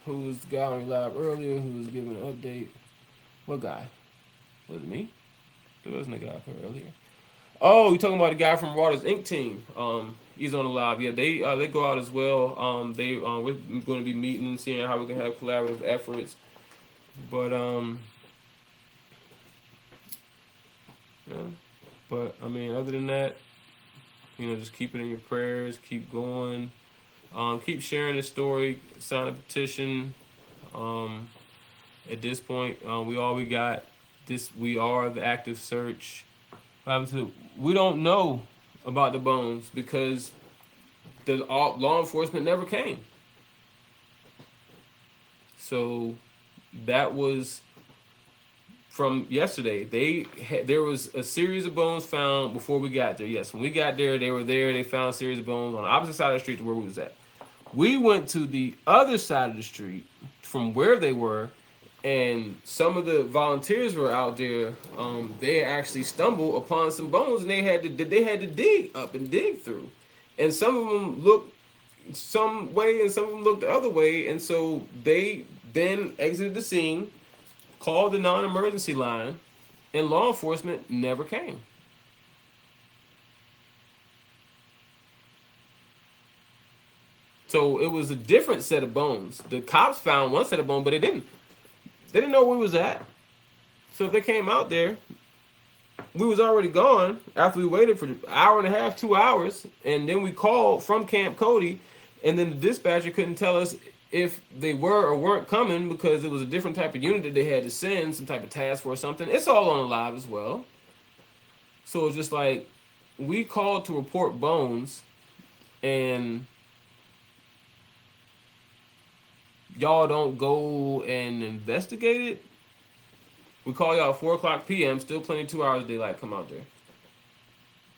Who was the guy on live earlier who was giving an update? What guy? Was it me? There wasn't a guy from earlier. Oh, you talking about the guy from Waters Inc. team? He's on the live. Yeah, they go out as well. We're going to be meeting, seeing how we can have collaborative efforts. But yeah. But other than that, just keep it in your prayers. Keep going. Keep sharing the story. Sign a petition. At this point, we got this. We are the active search. We don't know about the bones because the law enforcement never came. So that was from yesterday. There was a series of bones found before we got there. Yes, when we got there, they were there. They found a series of bones on the opposite side of the street to where we was at. We went to the other side of the street from where they were, and some of the volunteers were out there. They actually stumbled upon some bones, and they had to dig up and dig through. And some of them looked some way, and some of them looked the other way. And so they then exited the scene, called the non-emergency line, and law enforcement never came. So it was a different set of bones. The cops found one set of bones, but they didn't. They didn't know where we was at. So if they came out there, we was already gone after we waited for an hour and a half, 2 hours. And then we called from Camp Cody, and then the dispatcher couldn't tell us if they were or weren't coming because it was a different type of unit that they had to send, some type of task force or something, it's all on the live as well. So it's just like we called to report bones and y'all don't go and investigate it. We call y'all 4 o'clock p.m. Still plenty 2 hours of daylight. Come out there,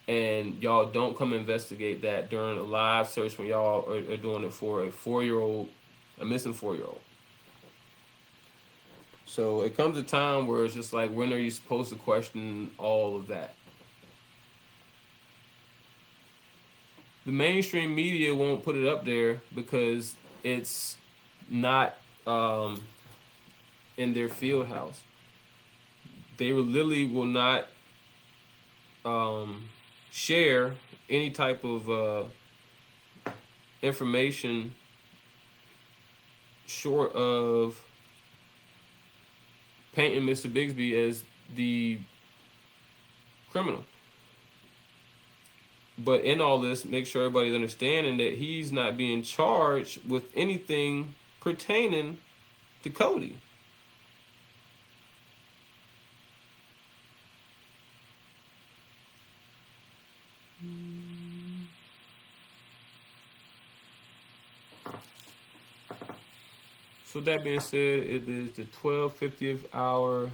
and y'all don't come investigate that during a live search when y'all are doing it for a 4-year-old, a missing 4-year-old. So it comes a time where it's just like, when are you supposed to question all of that? The mainstream media won't put it up there because it's not in their field house. They literally will not share any type of information short of painting Mr. Bigsby as the criminal. But in all this, make sure everybody's understanding that he's not being charged with anything pertaining to Codi. So that being said, it is the 12:50th hour.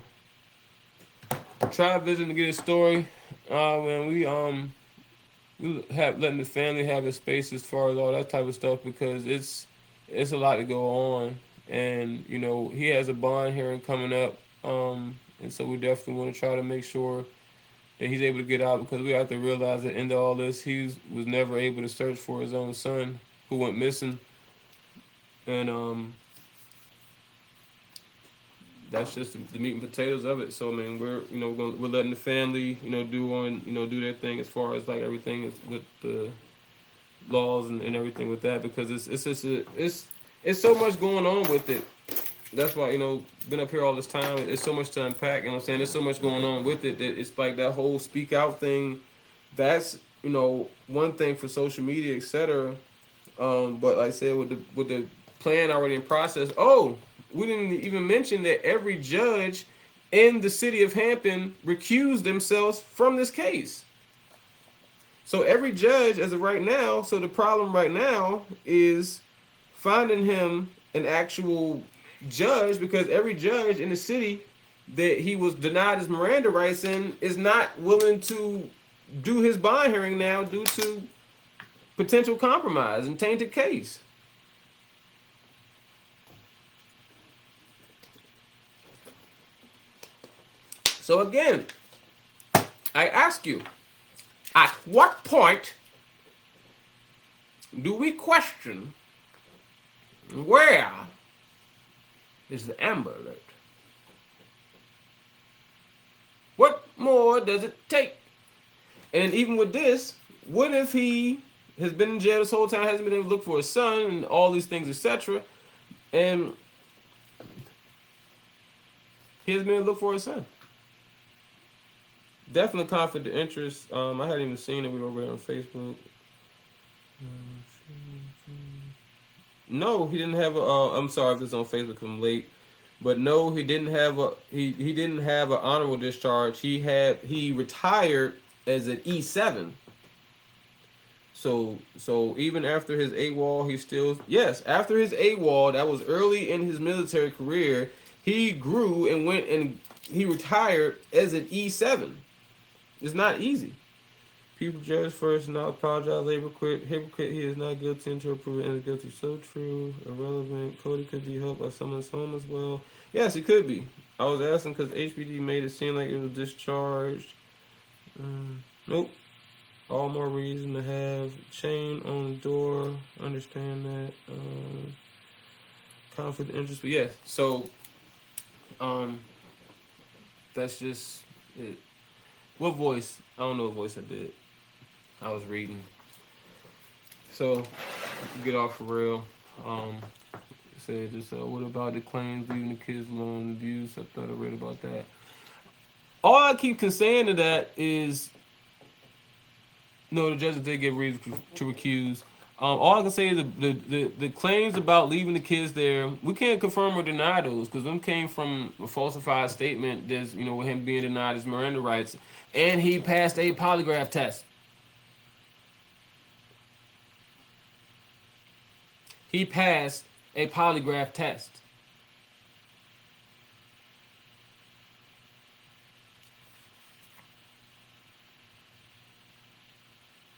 Try visiting to get his story. When we have letting the family have his space as far as all that type of stuff, because it's a lot to go on, and he has a bond hearing coming up, and so we definitely want to try to make sure that he's able to get out, because we have to realize that in all this, he was never able to search for his own son who went missing, and that's just the meat and potatoes of it. So I mean, we're letting the family do their thing as far as like everything is with the laws and everything with that, because it's so much going on with it. That's why been up here all this time. It's so much to unpack. You know what I'm saying? There's so much going on with it that it's like that whole speak out thing. That's one thing for social media, etc. But like I said, with the plan already in process. Oh, we didn't even mention that every judge in the city of Hampton recused themselves from this case. So every judge, as of right now, so the problem right now is finding him an actual judge, because every judge in the city that he was denied his Miranda rights in is not willing to do his bond hearing now due to potential compromise and tainted case. So again, I ask you, at what point do we question where is the Amber Alert? What more does it take? And even with this, what if he has been in jail this whole time, hasn't been able to look for his son and all these things, etc., and he hasn't been able to look for his son? Definitely conflict of interest. I hadn't even seen it. We were over there on Facebook. No, he didn't have a. I'm sorry if it's on Facebook. I'm late, but no, he didn't have a. He didn't have an honorable discharge. He retired as an E7. So even after his AWOL, he still, yes, after his AWOL, that was early in his military career. He grew and went and he retired as an E7. It's not easy. People judge first, not apologize, labor quit. Hypocrite, he is not guilty until proven and guilty. So true, irrelevant. Codi could be helped by someone's home as well. Yes, it could be. I was asking because HBD made it seem like it was discharged. Nope. All more reason to have chain on the door. Understand that. Conflict of interest. But yeah, so that's just it. What voice? I don't know what voice I did. I was reading. So, get off for real. Said just, what about the claims leaving the kids alone and abuse? I thought I read about that. All I keep saying to that is, no, the judges did give reason to recuse. All I can say is the claims about leaving the kids there, we can't confirm or deny those because them came from a falsified statement. There's, with him being denied his Miranda rights, and he passed a polygraph test. He passed a polygraph test.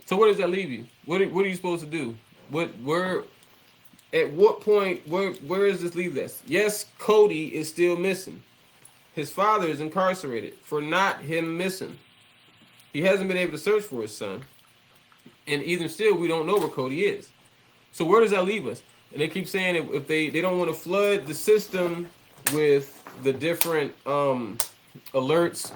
So where does that leave you? What are you supposed to do? Where at what point where does this leave us? Yes, Cody is still missing. His father is incarcerated for not him missing. He hasn't been able to search for his son, and even still, we don't know where Cody is. So where does that leave us? And they keep saying if they don't want to flood the system with the different alerts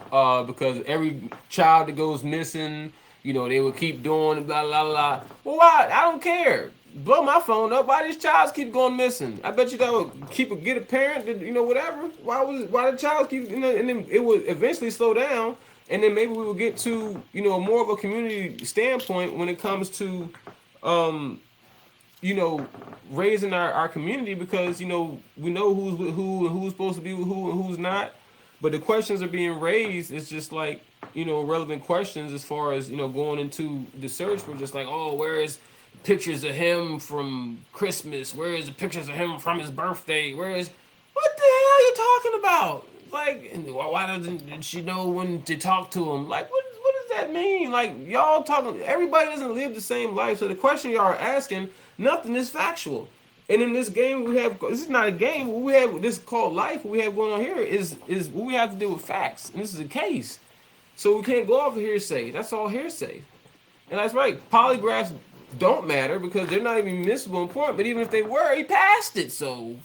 because every child that goes missing, they would keep doing blah blah blah. Well, why? I don't care. Blow my phone up. Why these childs keep going missing? I bet you that would get a parent, whatever. Why the child keep, and then it would eventually slow down, and then maybe we will get to more of a community standpoint when it comes to um raising our community because we know who's with who and who's supposed to be with who and who's not, but the questions are being raised. It's just like relevant questions as far as going into the search. We're just like, oh, where is pictures of him from Christmas? Where is the pictures of him from his birthday? Where is what the hell are you talking about? Like, why doesn't she know when to talk to him? Like, what does that mean? Like, y'all talking, everybody doesn't live the same life. So the question y'all are asking, nothing is factual. And in this game, this is not a game. What we have, this is called life. What we have going on here is what we have to do with facts. And this is a case. So we can't go off of hearsay. That's all hearsay. And that's right. Polygraphs don't matter because they're not even municipal important. But even if they were, he passed it. So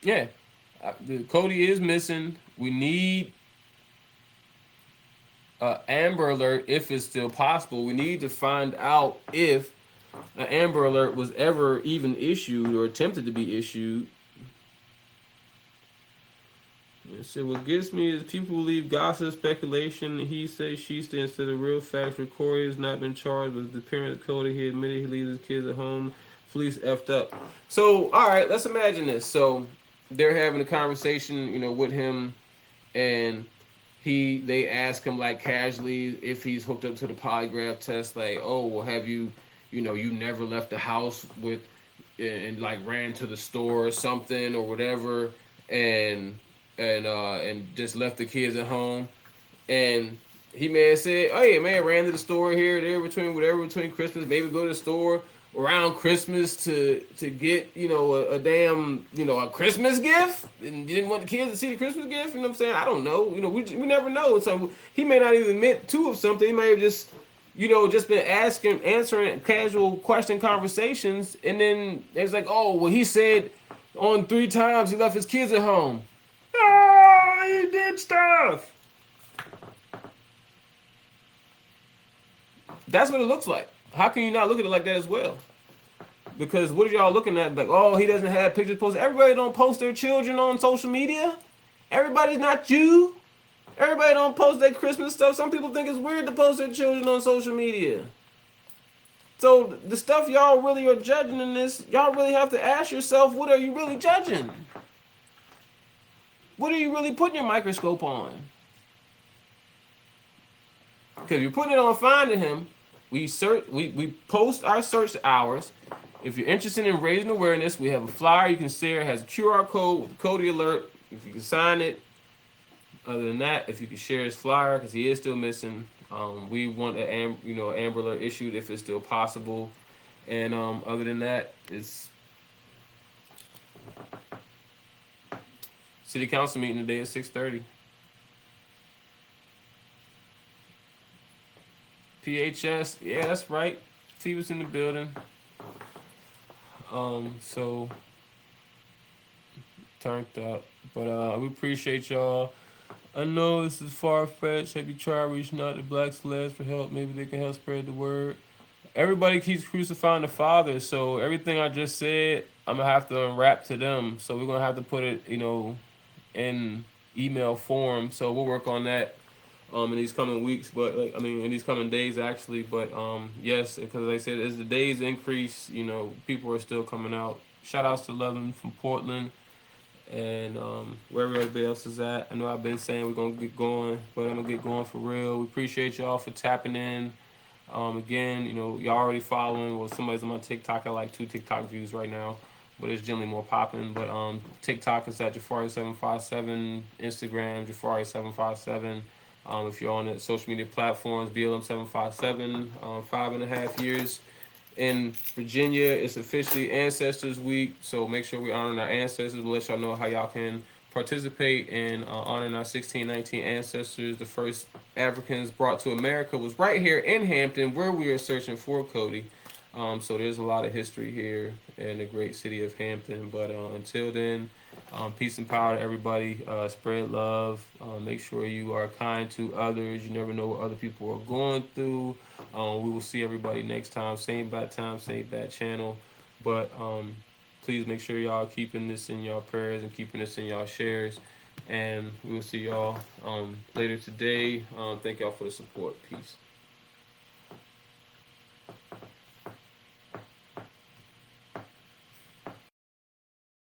yeah, Cody is missing. We need Amber Alert if it's still possible. We need to find out if an Amber Alert was ever even issued or attempted to be issued. So what gets me is people believe gossip, speculation, he say, she say instead of real facts. Corey has not been charged with the parent of Cody. He admitted he leaves his kids at home. Police effed up. So, all right, let's imagine this. So they're having a conversation, with him, and they ask him like casually if he's hooked up to the polygraph test. Like, oh, well, have you, you never left the house with, and like ran to the store or something or whatever, and just left the kids at home. And he may have said, oh yeah, man, ran to the store here, there, between Christmas, maybe go to the store around Christmas to get, a damn, a Christmas gift, and you didn't want the kids to see the Christmas gift, what I'm saying? I don't know. We never know. So he may not even admit to of something. He may have just, just been answering casual question conversations, and then it's like, oh, well, he said on 3 times he left his kids at home. Oh, he did stuff. That's what it looks like. How can you not look at it like that as well? Because what are y'all looking at? Like, oh, he doesn't have pictures posted. Everybody don't post their children on social media. Everybody's not you. Everybody don't post their Christmas stuff. Some people think it's weird to post their children on social media. So the stuff y'all really are judging in this, y'all really have to ask yourself, what are you really judging? What are you really putting your microscope on? Because you're putting it on finding him. We post our search hours. If you're interested in raising awareness, we have a flyer you can share. It has a QR code with the Codi Alert. If you can sign it. Other than that, if you can share his flyer, because he is still missing, we want an Amber Alert issued if it's still possible. And other than that, it's city council meeting today at 6:30. PHS, yeah, that's right. T was in the building. So turned up. But we appreciate y'all. I know this is far-fetched. Have you tried reaching out to Black Celebs for help? Maybe they can help spread the word. Everybody keeps crucifying the Father, so everything I just said, I'm gonna have to unwrap to them. So we're gonna have to put it, in email form. So we'll work on that. in these coming weeks, but like, I mean, in these coming days actually. But yes, because like I said, as the days increase, you know, people are still coming out. Shout outs to Levin from Portland and wherever everybody else is at. I know I've been saying we're gonna get going, but I'm gonna get going for real. We appreciate y'all for tapping in. Again, you know, y'all already following. Well, somebody's on my TikTok. I like 2 TikTok views right now, but it's generally more popping. But TikTok is at Jafari757, Instagram Jafari757. If you're on the social media platforms, BLM757, 5.5 years in Virginia. It's officially Ancestors Week, so make sure we honor our ancestors. We'll let y'all know how y'all can participate in honoring our 1619 ancestors. The first Africans brought to America was right here in Hampton, where we are searching for Cody. So there's a lot of history here in the great city of Hampton. But until then, peace and power to everybody. Spread love. Make sure you are kind to others. You never know what other people are going through. We will see everybody next time. Same bad time, same bad channel. But please make sure y'all keeping this in y'all prayers and keeping this in y'all shares. And we will see y'all later today. Thank y'all for the support. Peace.